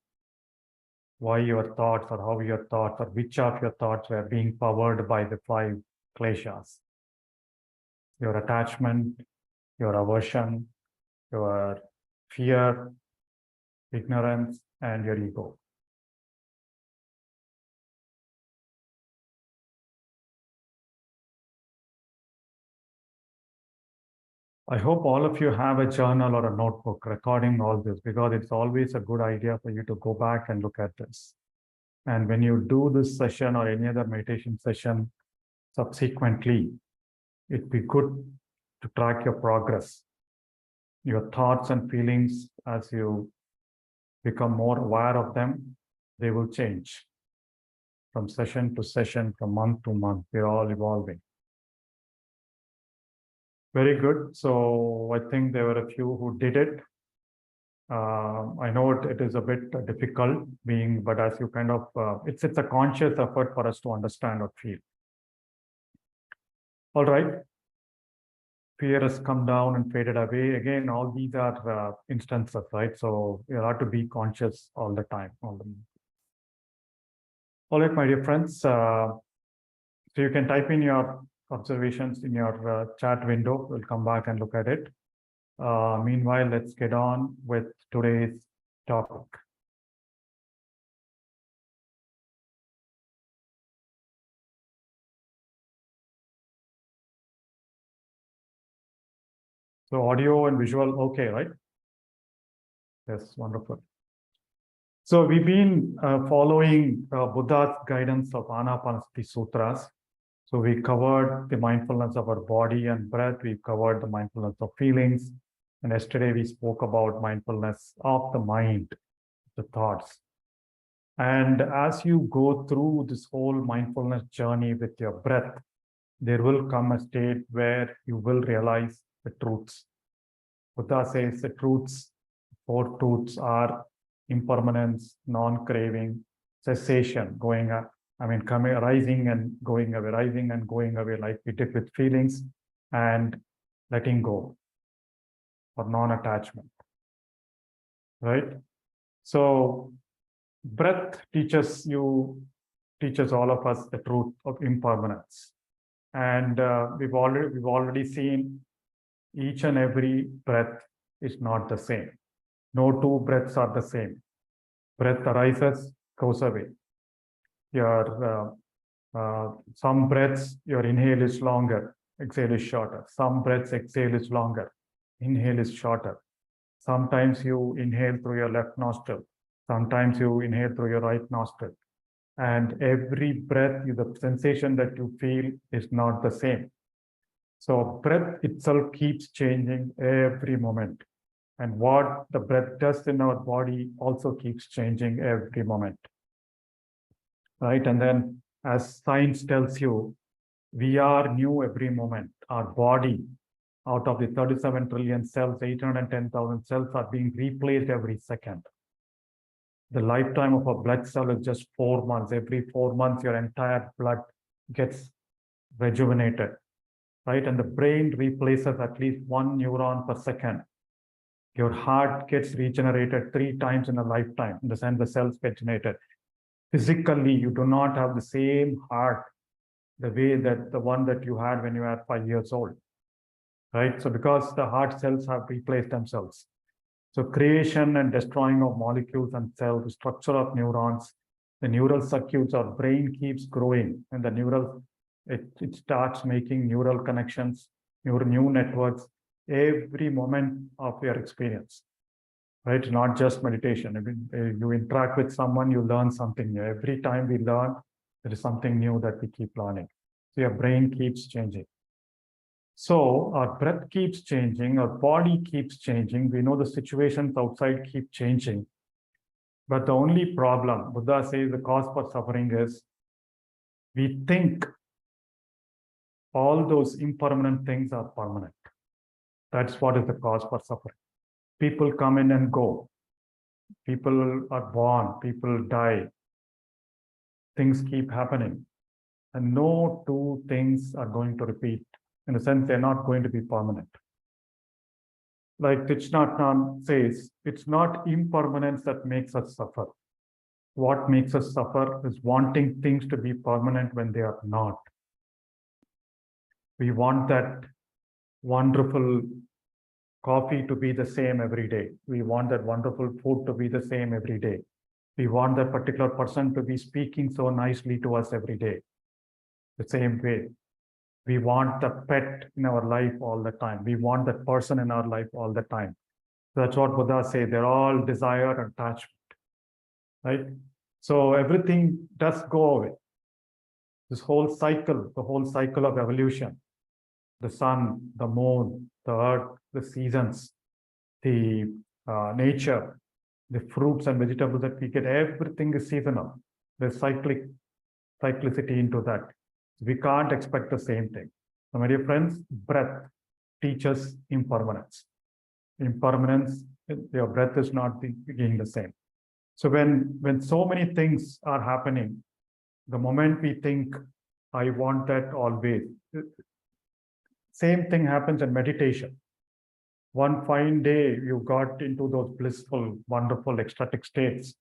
why your thoughts or how your thoughts or which of your thoughts were being powered by the 5 kleshas? your attachment, your aversion, your fear, ignorance, and your ego. I hope all of you have a journal or a notebook recording all this, because it's always a good idea for you to go back and look at this. And when you do this session or any other meditation session subsequently, it'd be good to track your progress, your thoughts and feelings. As you become more aware of them, they will change from session to session, from month to month. We're all evolving. Very good. So I think there were a few who did it. I know it is a bit difficult but as you kind of, it's a conscious effort for us to understand or feel. All right. Fear has come down and faded away. Again, all these are instances, right? So you have to be conscious all the time. All right, my dear friends. So you can type in your observations in your chat window. We'll come back and look at it. Meanwhile, let's get on with today's topic. So audio and visual, okay, right? Yes, wonderful. So we've been following Buddha's guidance of Anapanasati Sutras. So we covered the mindfulness of our body and breath. We covered the mindfulness of feelings. And yesterday we spoke about mindfulness of the mind, the thoughts. And as you go through this whole mindfulness journey with your breath, there will come a state where you will realize the truths. Buddha says the truths, 4 truths are impermanence, non-craving, cessation, going up. Coming, rising and going away, rising and going away, like we did with feelings, and letting go, or non-attachment, right? So breath teaches all of us the truth of impermanence. And we've already seen each and every breath is not the same. No 2 breaths are the same. Breath arises, goes away. Some breaths, your inhale is longer, exhale is shorter. Some breaths, exhale is longer, inhale is shorter. Sometimes you inhale through your left nostril. Sometimes you inhale through your right nostril. And every breath, the sensation that you feel is not the same. So breath itself keeps changing every moment. And what the breath does in our body also keeps changing every moment. Right? And then as science tells you, we are new every moment. Our body, out of the 37 trillion cells, 810,000 cells are being replaced every second. The lifetime of a blood cell is just 4 months. Every 4 months, your entire blood gets rejuvenated, right? And the brain replaces at least 1 neuron per second. Your heart gets regenerated 3 times in a lifetime, in the sense the cells get generated. Physically, you do not have the same heart the way that the one that you had when you were 5 years old, right? So because the heart cells have replaced themselves. So creation and destroying of molecules and cells, the structure of neurons, the neural circuits, our brain keeps growing, and the it starts making neural connections, new networks, every moment of your experience, right? Not just meditation. You interact with someone, you learn something new. Every time we learn, there is something new that we keep learning. So your brain keeps changing. So our breath keeps changing, our body keeps changing. We know the situations outside keep changing. But the only problem, Buddha says, the cause for suffering is we think all those impermanent things are permanent. That's what is the cause for suffering. People come in and go. People are born, people die. Things keep happening. And no 2 things are going to repeat. In a sense, they're not going to be permanent. Like Thich Nhat Hanh says, it's not impermanence that makes us suffer. What makes us suffer is wanting things to be permanent when they are not. We want that wonderful coffee to be the same every day. We want that wonderful food to be the same every day. We want that particular person to be speaking so nicely to us every day. The same way. We want the pet in our life all the time. We want that person in our life all the time. That's what Buddha says. They're all desire and attachment, right? So everything does go away. This whole cycle, the whole cycle of evolution, the sun, the moon, the earth, the seasons, the nature, the fruits and vegetables that we get, everything is seasonal. There's cyclicity into that. We can't expect the same thing. So my dear friends, breath teaches impermanence. Impermanence, your breath is not being the same. So when so many things are happening, the moment we think, I want that always, same thing happens in meditation. One fine day, you got into those blissful, wonderful, ecstatic states.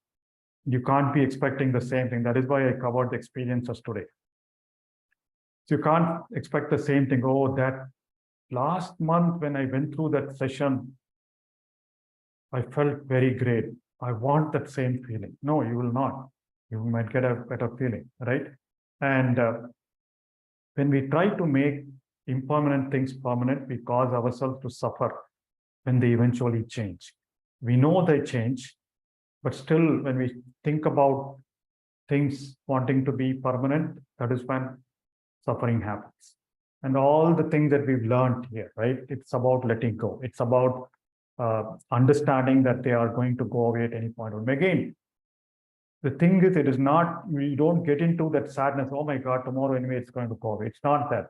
You can't be expecting the same thing. That is why I covered the experiences today. So you can't expect the same thing. Oh, that last month when I went through that session, I felt very great. I want that same feeling. No, you will not. You might get a better feeling, right? And when we try to make impermanent things permanent, we cause ourselves to suffer when they eventually change. We know they change, but still, when we think about things wanting to be permanent, that is when suffering happens. And all the things that we've learned here, right? It's about letting go. It's about understanding that they are going to go away at any point. And again, the thing is, it is not, we don't get into that sadness, oh my God, tomorrow anyway, it's going to go away. It's not that.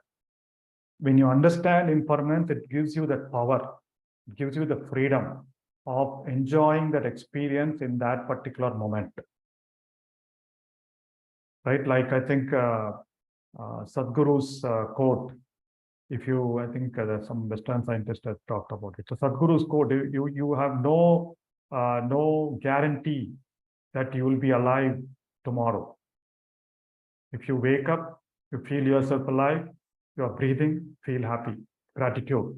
When you understand impermanence, it gives you that power. It gives you the freedom of enjoying that experience in that particular moment. Right? Like I think Sadhguru's quote, if you, I think some Western scientists have talked about it. So Sadhguru's quote, you have no guarantee that you will be alive tomorrow. If you wake up, you feel yourself alive, you are breathing, feel happy, gratitude.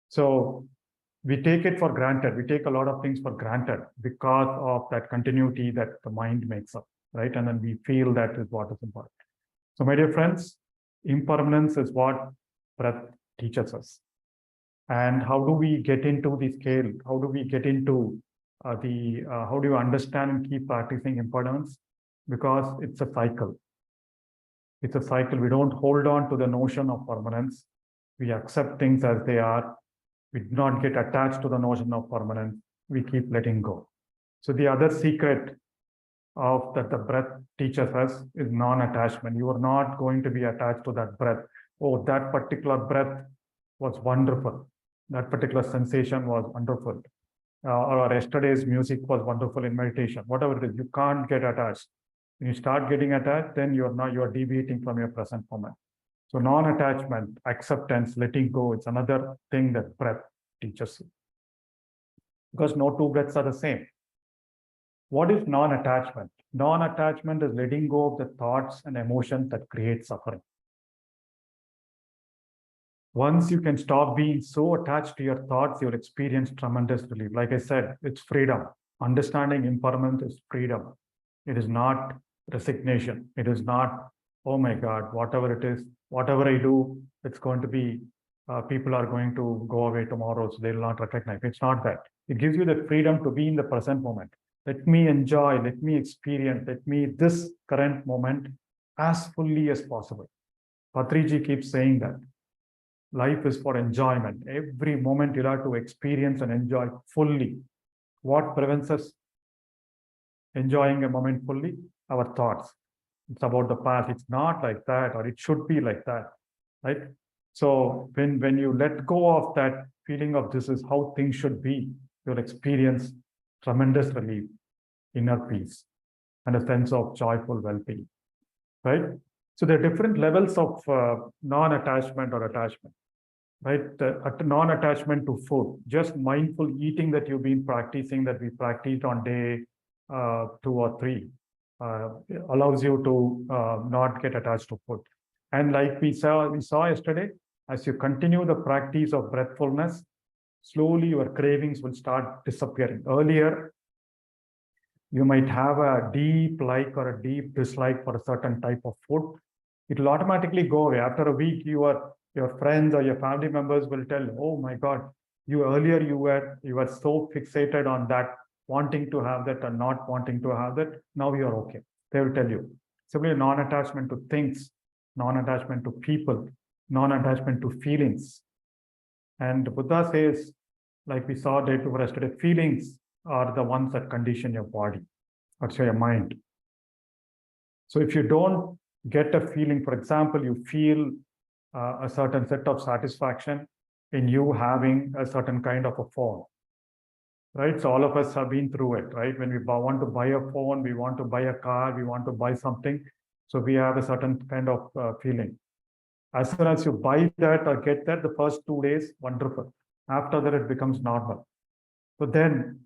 So we take it for granted. We take a lot of things for granted because of that continuity that the mind makes up, right? And then we feel that is what is important. So my dear friends, impermanence is what breath teaches us. And how do we get into the scale? How do we get into how do you understand and keep practicing impermanence? Because it's a cycle. It's a cycle. We don't hold on to the notion of permanence. We accept things as they are. We do not get attached to the notion of permanence. We keep letting go. So the other secret of that the breath teaches us is non-attachment. You are not going to be attached to that breath. Oh, that particular breath was wonderful. That particular sensation was wonderful. Or yesterday's music was wonderful in meditation. Whatever it is, you can't get attached. When you start getting attached, then you are deviating from your present moment. So non-attachment, acceptance, letting go, it's another thing that breath teaches you. Because no two breaths are the same. What is non-attachment? Non-attachment is letting go of the thoughts and emotions that create suffering. Once you can stop being so attached to your thoughts, you'll experience tremendous relief. Like I said, it's freedom. Understanding impermanence is freedom. It is not resignation. It is not, oh my God, whatever it is, whatever I do, it's going to be, people are going to go away tomorrow, so they will not recognize. It's not that. It gives you the freedom to be in the present moment. Let me enjoy, let me experience, let me this current moment as fully as possible. Patriji keeps saying that. Life is for enjoyment. Every moment you'll have to experience and enjoy fully. What prevents us enjoying a moment fully? Our thoughts. It's about the past. It's not like that, or it should be like that, right? So when you let go of that feeling of this is how things should be, you'll experience tremendous relief, inner peace, and a sense of joyful well-being, right? So there are different levels of non-attachment or attachment, right? Non-attachment to food, just mindful eating that you've been practicing, that we practiced on day 2 or 3, allows you to not get attached to food. And like we saw yesterday, As you continue the practice of breathfulness, slowly your cravings will start disappearing. Earlier, you might have a deep like or a deep dislike for a certain type of food. It will automatically go away. After a week, your friends or your family members will tell, oh my God, earlier you were so fixated on that, wanting to have that and not wanting to have that. Now you're okay. They will tell you. Simply non-attachment to things, non-attachment to people, non-attachment to feelings. And Buddha says, like we saw day before yesterday, feelings are the ones that condition your body, or your mind. So if you don't get a feeling, for example, you feel a certain set of satisfaction in you having a certain kind of a phone, right? So all of us have been through it, right? When we want to buy a phone, we want to buy a car, we want to buy something. So we have a certain kind of feeling. As soon as you buy that or get that, the first 2 days, wonderful. After that, it becomes normal. So then,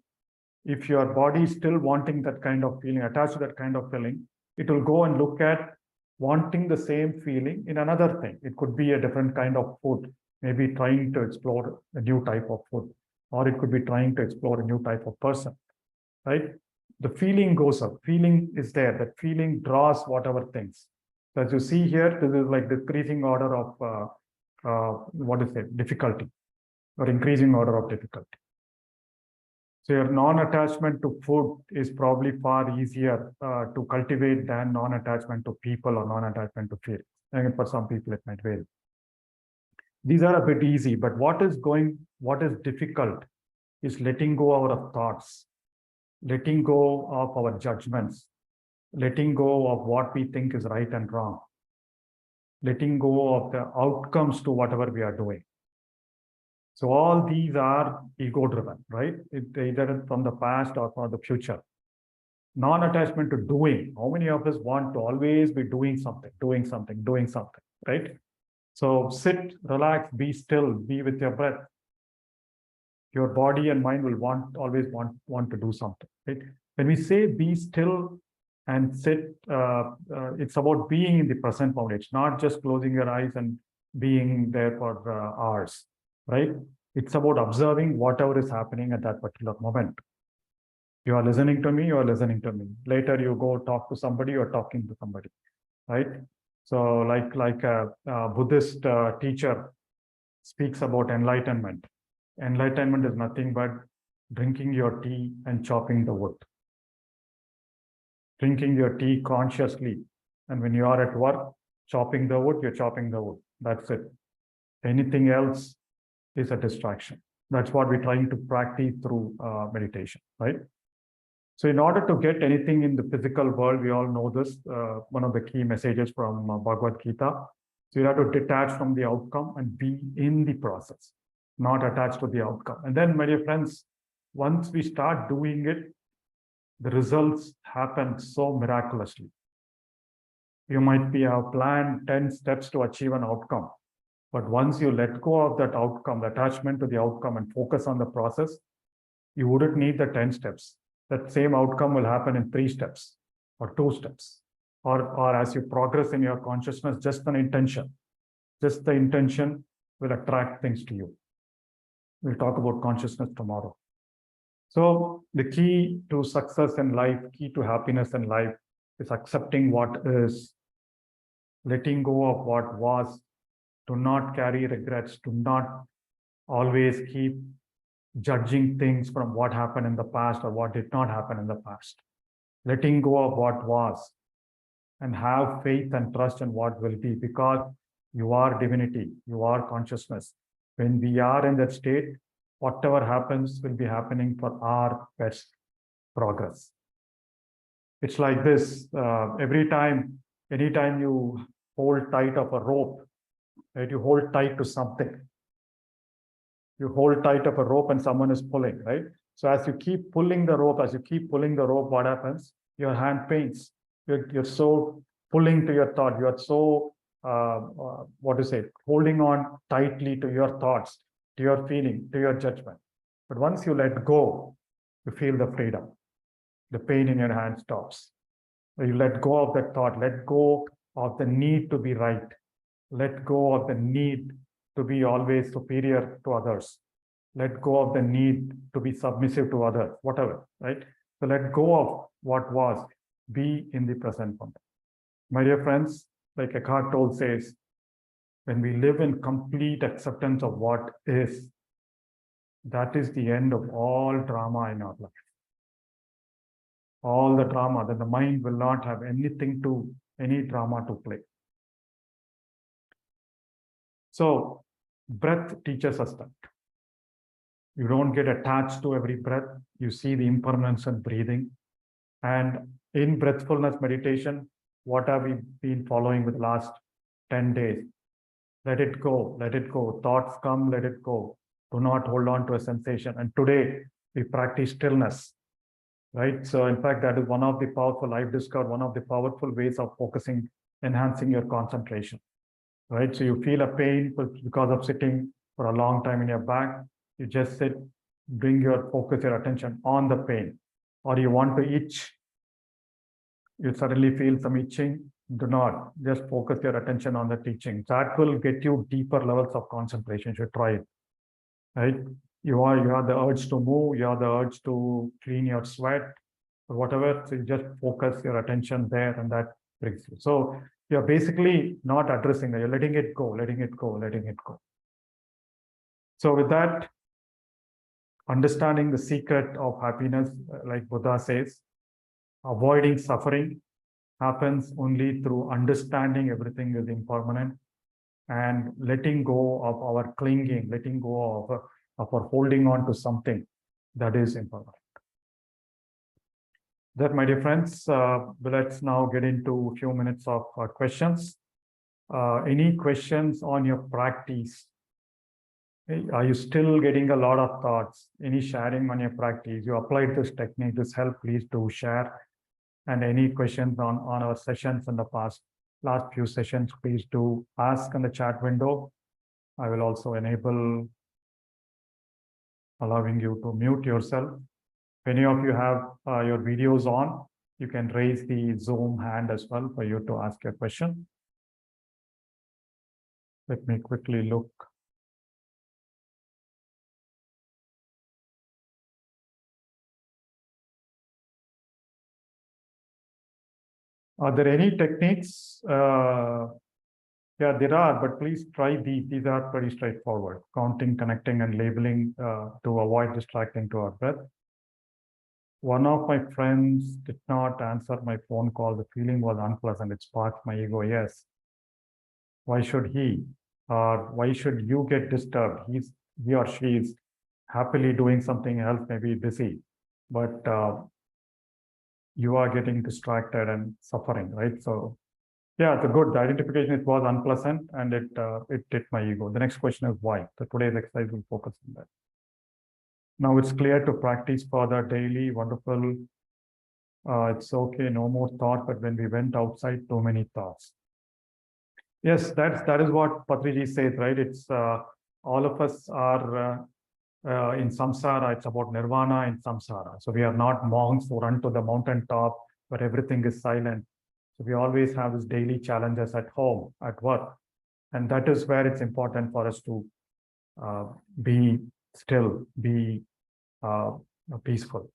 if your body is still wanting that kind of feeling, attached to that kind of feeling, it will go and look at wanting the same feeling in another thing. It could be a different kind of food, maybe trying to explore a new type of food, or it could be trying to explore a new type of person, right? The feeling goes up, feeling is there, that feeling draws whatever things. So as you see here, this is like decreasing order of, difficulty, or increasing order of difficulty. So your non-attachment to food is probably far easier to cultivate than non-attachment to people or non-attachment to feelings. And for some people, it might vary. These are a bit easy, but what is difficult is letting go of our thoughts, letting go of our judgments, letting go of what we think is right and wrong, letting go of the outcomes to whatever we are doing. So all these are ego-driven, right? Either from the past or from the future. Non-attachment to doing. How many of us want to always be doing something, right? So sit, relax, be still, be with your breath. Your body and mind will always want to do something, right? When we say be still and sit, it's about being in the present moment. It's not just closing your eyes and being there for hours, right? It's about observing whatever is happening at that particular moment. You are listening to me, you are listening to me. Later you go talk to somebody, you're talking to somebody, right? So like a Buddhist teacher speaks about enlightenment. Enlightenment is nothing but drinking your tea and chopping the wood. Drinking your tea consciously. And when you are at work, chopping the wood, you're chopping the wood. That's it. Anything else is a distraction. That's what we're trying to practice through meditation, right? So in order to get anything in the physical world, we all know this, one of the key messages from Bhagavad Gita. So you have to detach from the outcome and be in the process, not attached to the outcome. And then, my dear friends, once we start doing it, the results happen so miraculously. You might be planned 10 steps to achieve an outcome. But once you let go of that outcome, the attachment to the outcome, and focus on the process, you wouldn't need the 10 steps. That same outcome will happen in 3 steps or 2 steps. Or as you progress in your consciousness, just an intention. Just the intention will attract things to you. We'll talk about consciousness tomorrow. So the key to success in life, key to happiness in life, is accepting what is, letting go of what was. Do not carry regrets. Do not always keep judging things from what happened in the past or what did not happen in the past. Letting go of what was and have faith and trust in what will be, because you are divinity, you are consciousness. When we are in that state, whatever happens will be happening for our best progress. It's like this, anytime you hold tight of a rope, right? You hold tight to something. You hold tight of a rope and someone is pulling, right? So as you keep pulling the rope, what happens? Your hand pains. You're so pulling to your thought. You're so, holding on tightly to your thoughts, to your feeling, to your judgment. But once you let go, you feel the freedom. The pain in your hand stops. You let go of that thought, let go of the need to be right. Let go of the need to be always superior to others. Let go of the need to be submissive to others, whatever, right? So let go of what was, be in the present moment. My dear friends, like Eckhart Tolle says, when we live in complete acceptance of what is, that is the end of all drama in our life. All the drama, that the mind will not have any drama to play. So breath teaches us that. You don't get attached to every breath. You see the impermanence of breathing. And in breathfulness meditation, what have we been following with the last 10 days? Let it go, let it go. Thoughts come, let it go. Do not hold on to a sensation. And today we practice stillness, right? So in fact, that is one of the powerful, I've discovered one of the powerful ways of focusing, enhancing your concentration, right? So you feel a pain because of sitting for a long time in your back. You just sit, bring your focus, your attention on the pain. Or you want to itch, you suddenly feel some itching. Do not, just focus your attention on the teaching. That will get you deeper levels of concentration. You should try it, right? You have the urge to move, you have the urge to clean your sweat or whatever. So you just focus your attention there, and that brings you. So you're basically not addressing that. You're letting it go, letting it go, letting it go. So with that, understanding the secret of happiness, like Buddha says, avoiding suffering happens only through understanding everything is impermanent and letting go of our clinging, letting go of our holding on to something that is impermanent. That, my dear friends, let's now get into a few minutes of questions. Any questions on your practice? Are you still getting a lot of thoughts? Any sharing on your practice? You applied this technique, this help, please do share. And any questions on our sessions in the last few sessions, please do ask in the chat window. I will also enable allowing you to mute yourself. If any of you have your videos on, you can raise the Zoom hand as well for you to ask your question. Let me quickly look. Are there any techniques? Yeah, there are, but please try these. These are pretty straightforward. Counting, connecting, and labeling to avoid distracting to our breath. One of my friends did not answer my phone call. The feeling was unpleasant. It sparked my ego. Yes. Why should he? Or why should you get disturbed? He or she is happily doing something else, maybe busy. But you are getting distracted and suffering, right? So yeah, it's a good identification. It was unpleasant and it hit my ego. The next question is why. So today's exercise will focus on that. Now it's clear to practice further daily. Wonderful. It's okay, no more thought, but when we went outside, too many thoughts. Yes, that is what Patriji says, right? It's all of us are in samsara. It's about nirvana in samsara. So we are not monks who run to the mountaintop where everything is silent. So we always have these daily challenges at home, at work. And that is where it's important for us to be still, be peaceful.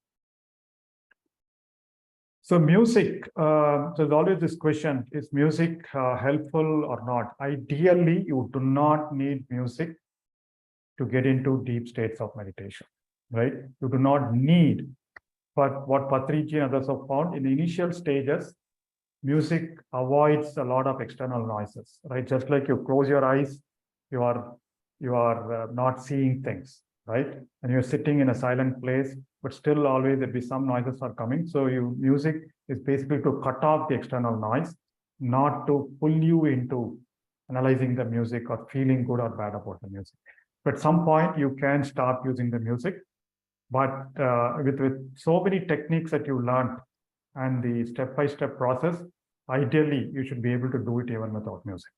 So music, there's always this question, is music helpful or not? Ideally, you do not need music to get into deep states of meditation, right? You do not need, but what Patriji and others have found in the initial stages, music avoids a lot of external noises, right? Just like you close your eyes, you are not seeing things, right? And you're sitting in a silent place, but still always there'll be some noises are coming. So music is basically to cut off the external noise, not to pull you into analyzing the music or feeling good or bad about the music. But at some point you can start using the music, but with so many techniques that you learned and the step-by-step process, ideally you should be able to do it even without music,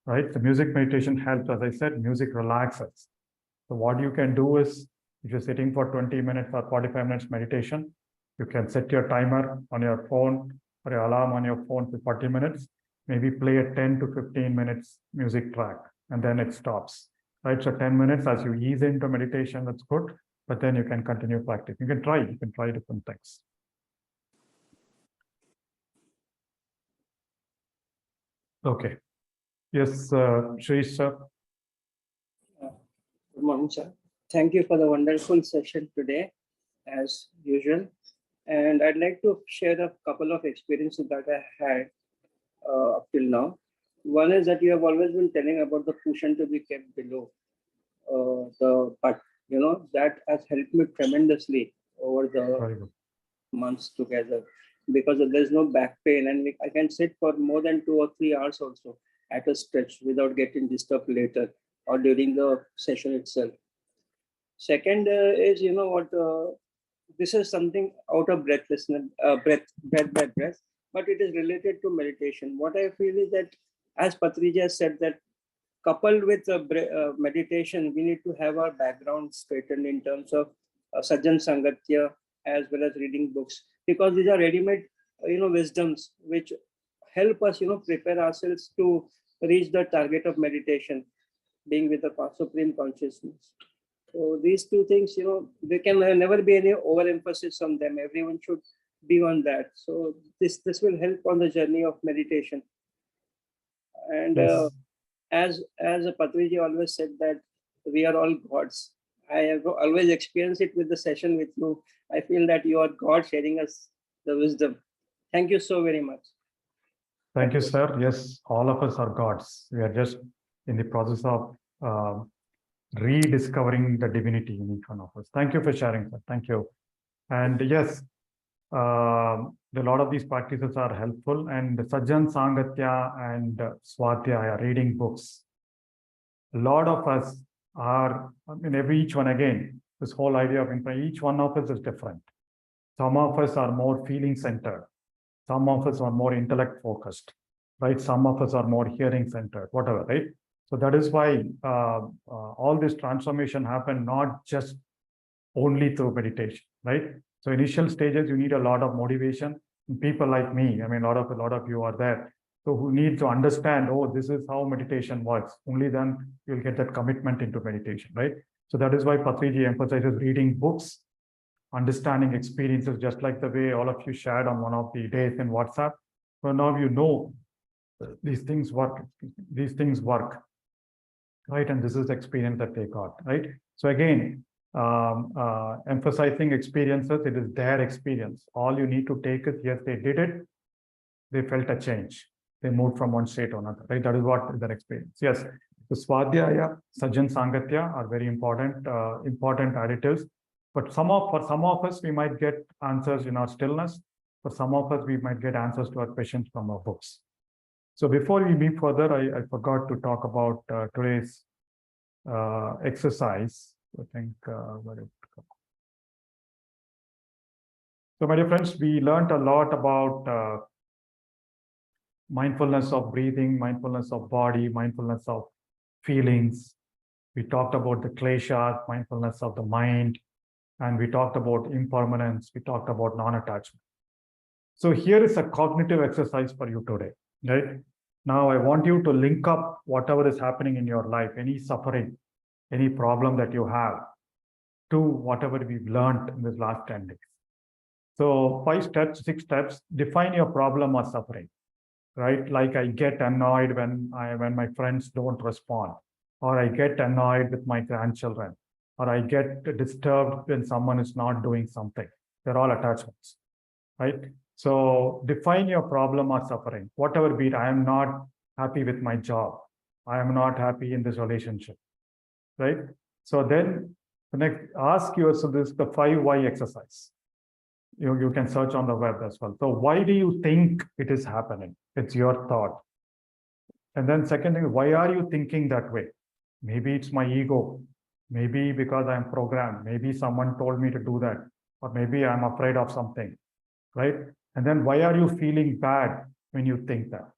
right? The music meditation helps. As I said, music relaxes. So what you can do is, if you're sitting for 20 minutes or 45 minutes meditation, you can set your timer on your phone or your alarm on your phone for 40 minutes, maybe play a 10 to 15 minutes music track, and then it stops, right? So 10 minutes as you ease into meditation, that's good, but then you can continue practice. You can try different things. Okay. Yes, Shreesh, sir. Good morning, sir. Thank you for the wonderful session today, as usual. And I'd like to share a couple of experiences that I had up till now. One is that you have always been telling about the cushion to be kept below but that has helped me tremendously over the months together, because there's no back pain, and I can sit for more than 2 or 3 hours also at a stretch without getting disturbed later or during the session itself. Second is, this is something out of breathlessness, breath by breath, but it is related to meditation. What I feel is that, as Patriji has said, that coupled with meditation, we need to have our background straightened in terms of Sajjan Sangatya, as well as reading books, because these are ready-made, wisdoms which help us, prepare ourselves to reach the target of meditation, being with the supreme consciousness. So these two things, there can never be any overemphasis on them. Everyone should be on that. So this will help on the journey of meditation. And yes. As Patriji always said, that we are all gods. I have always experienced it with the session with you. I feel that you are God sharing us the wisdom. Thank you so very much. Thank you, sir. Yes, all of us are gods. We are just in the process of rediscovering the divinity in each one of us. Thank you for sharing, sir. Thank you. And yes, a lot of these practices are helpful, and Sajjan Sangatya and Swadhyaya, reading books. A lot of us are, each one again, this whole idea of each one of us is different. Some of us are more feeling centered. Some of us are more intellect focused, right? Some of us are more hearing centered, whatever, right? So that is why all this transformation happened not just only through meditation, right? So initial stages, you need a lot of motivation. People like me, a lot of you are there. So who need to understand, oh, this is how meditation works. Only then you'll get that commitment into meditation, right? So that is why Patriji emphasizes reading books, understanding experiences, just like the way all of you shared on one of the days in WhatsApp. So now you know these things work. These things work, right? And this is the experience that they got, right? So again, emphasizing experiences, it is their experience. All you need to take is, yes, they did it. They felt a change. They moved from one state to another, right? That is what is their experience. Yes, the Swadhyaya, Sajjan Sangatya are very important additives. But for some of us, we might get answers in our stillness. For some of us, we might get answers to our questions from our books. So before we move further, I forgot to talk about today's exercise. I think, so my dear friends, we learned a lot about mindfulness of breathing, mindfulness of body, mindfulness of feelings. We talked about the kleshas, mindfulness of the mind, and we talked about impermanence. We talked about non-attachment. So here is a cognitive exercise for you today, right? Now I want you to link up whatever is happening in your life, any suffering, any problem that you have, to whatever we've learned in this last 10 days. So 5 steps, 6 steps, define your problem or suffering, right? Like I get annoyed when my friends don't respond, or I get annoyed with my grandchildren, or I get disturbed when someone is not doing something. They're all attachments, right? So define your problem or suffering, whatever be it. I am not happy with my job. I am not happy in this relationship, right? So then the next, ask yourself this, the 5 why exercise. You can search on the web as well. So why do you think it is happening? It's your thought. And then second thing, why are you thinking that way? Maybe it's my ego. Maybe because I'm programmed. Maybe someone told me to do that. Or maybe I'm afraid of something, right? And then why are you feeling bad when you think that?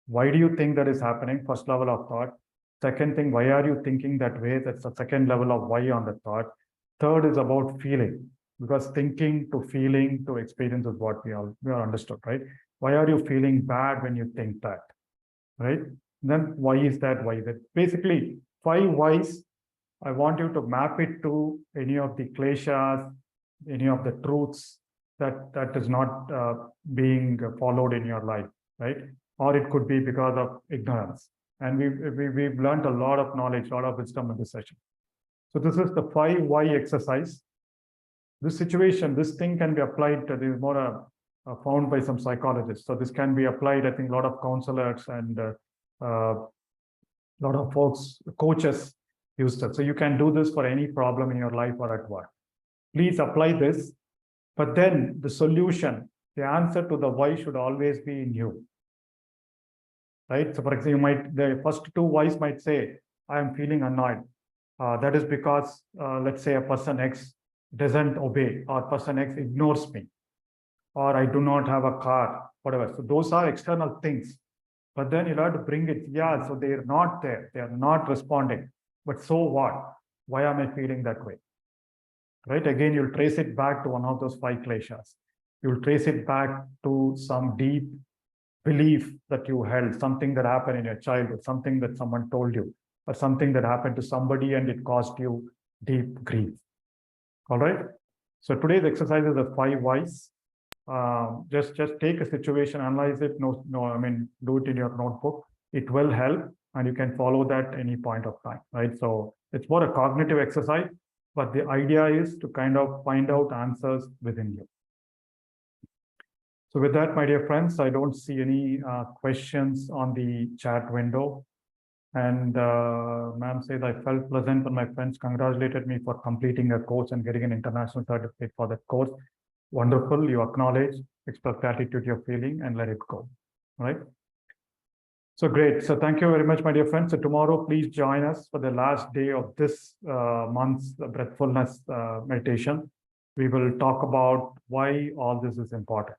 Why do you think that is happening? First level of thought. Second thing, why are you thinking that way? That's the second level of why on the thought. Third is about feeling, because thinking to feeling to experience is what we all understood, right? Why are you feeling bad when you think that, right? Then why is that? Why is it? Basically, 5 whys. I want you to map it to any of the kleshas, any of the truths that is not being followed in your life, right? Or it could be because of ignorance. And we've learned a lot of knowledge, a lot of wisdom in this session. So this is the 5 why exercise. This situation, this thing can be applied to, this is more found by some psychologists. So this can be applied, I think a lot of counselors and a lot of folks, coaches use it. So you can do this for any problem in your life or at work. Please apply this. But then the solution, the answer to the why should always be in you. Right? So for example, the first 2 whys might say, I am feeling annoyed. That is because, let's say a person X doesn't obey, or person X ignores me, or I do not have a car, whatever. So those are external things. But then you'll have to bring it, yeah, so they're not there, they are not responding. But so what? Why am I feeling that way? Right? Again, you'll trace it back to one of those 5 kleshas. You'll trace it back to some deep belief that you held, something that happened in your childhood, something that someone told you, or something that happened to somebody and it caused you deep grief. All right. So today's exercise is the 5 whys. Just take a situation, analyze it. I mean, do it in your notebook. It will help, and you can follow that any point of time, right? So it's more a cognitive exercise, but the idea is to kind of find out answers within you. So with that, my dear friends, I don't see any questions on the chat window. And ma'am says, I felt pleasant when my friends congratulated me for completing a course and getting an international certificate for that course. Wonderful. You acknowledge, express gratitude you're feeling, and let it go. All right. So great. So thank you very much, my dear friends. So tomorrow, please join us for the last day of this month's breathfulness meditation. We will talk about why all this is important,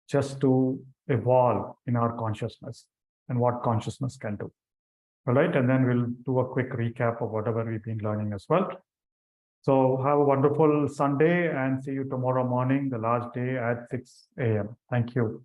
just to evolve in our consciousness and what consciousness can do. All right. And then we'll do a quick recap of whatever we've been learning as well. So have a wonderful Sunday and see you tomorrow morning, the last day at 6 a.m. Thank you.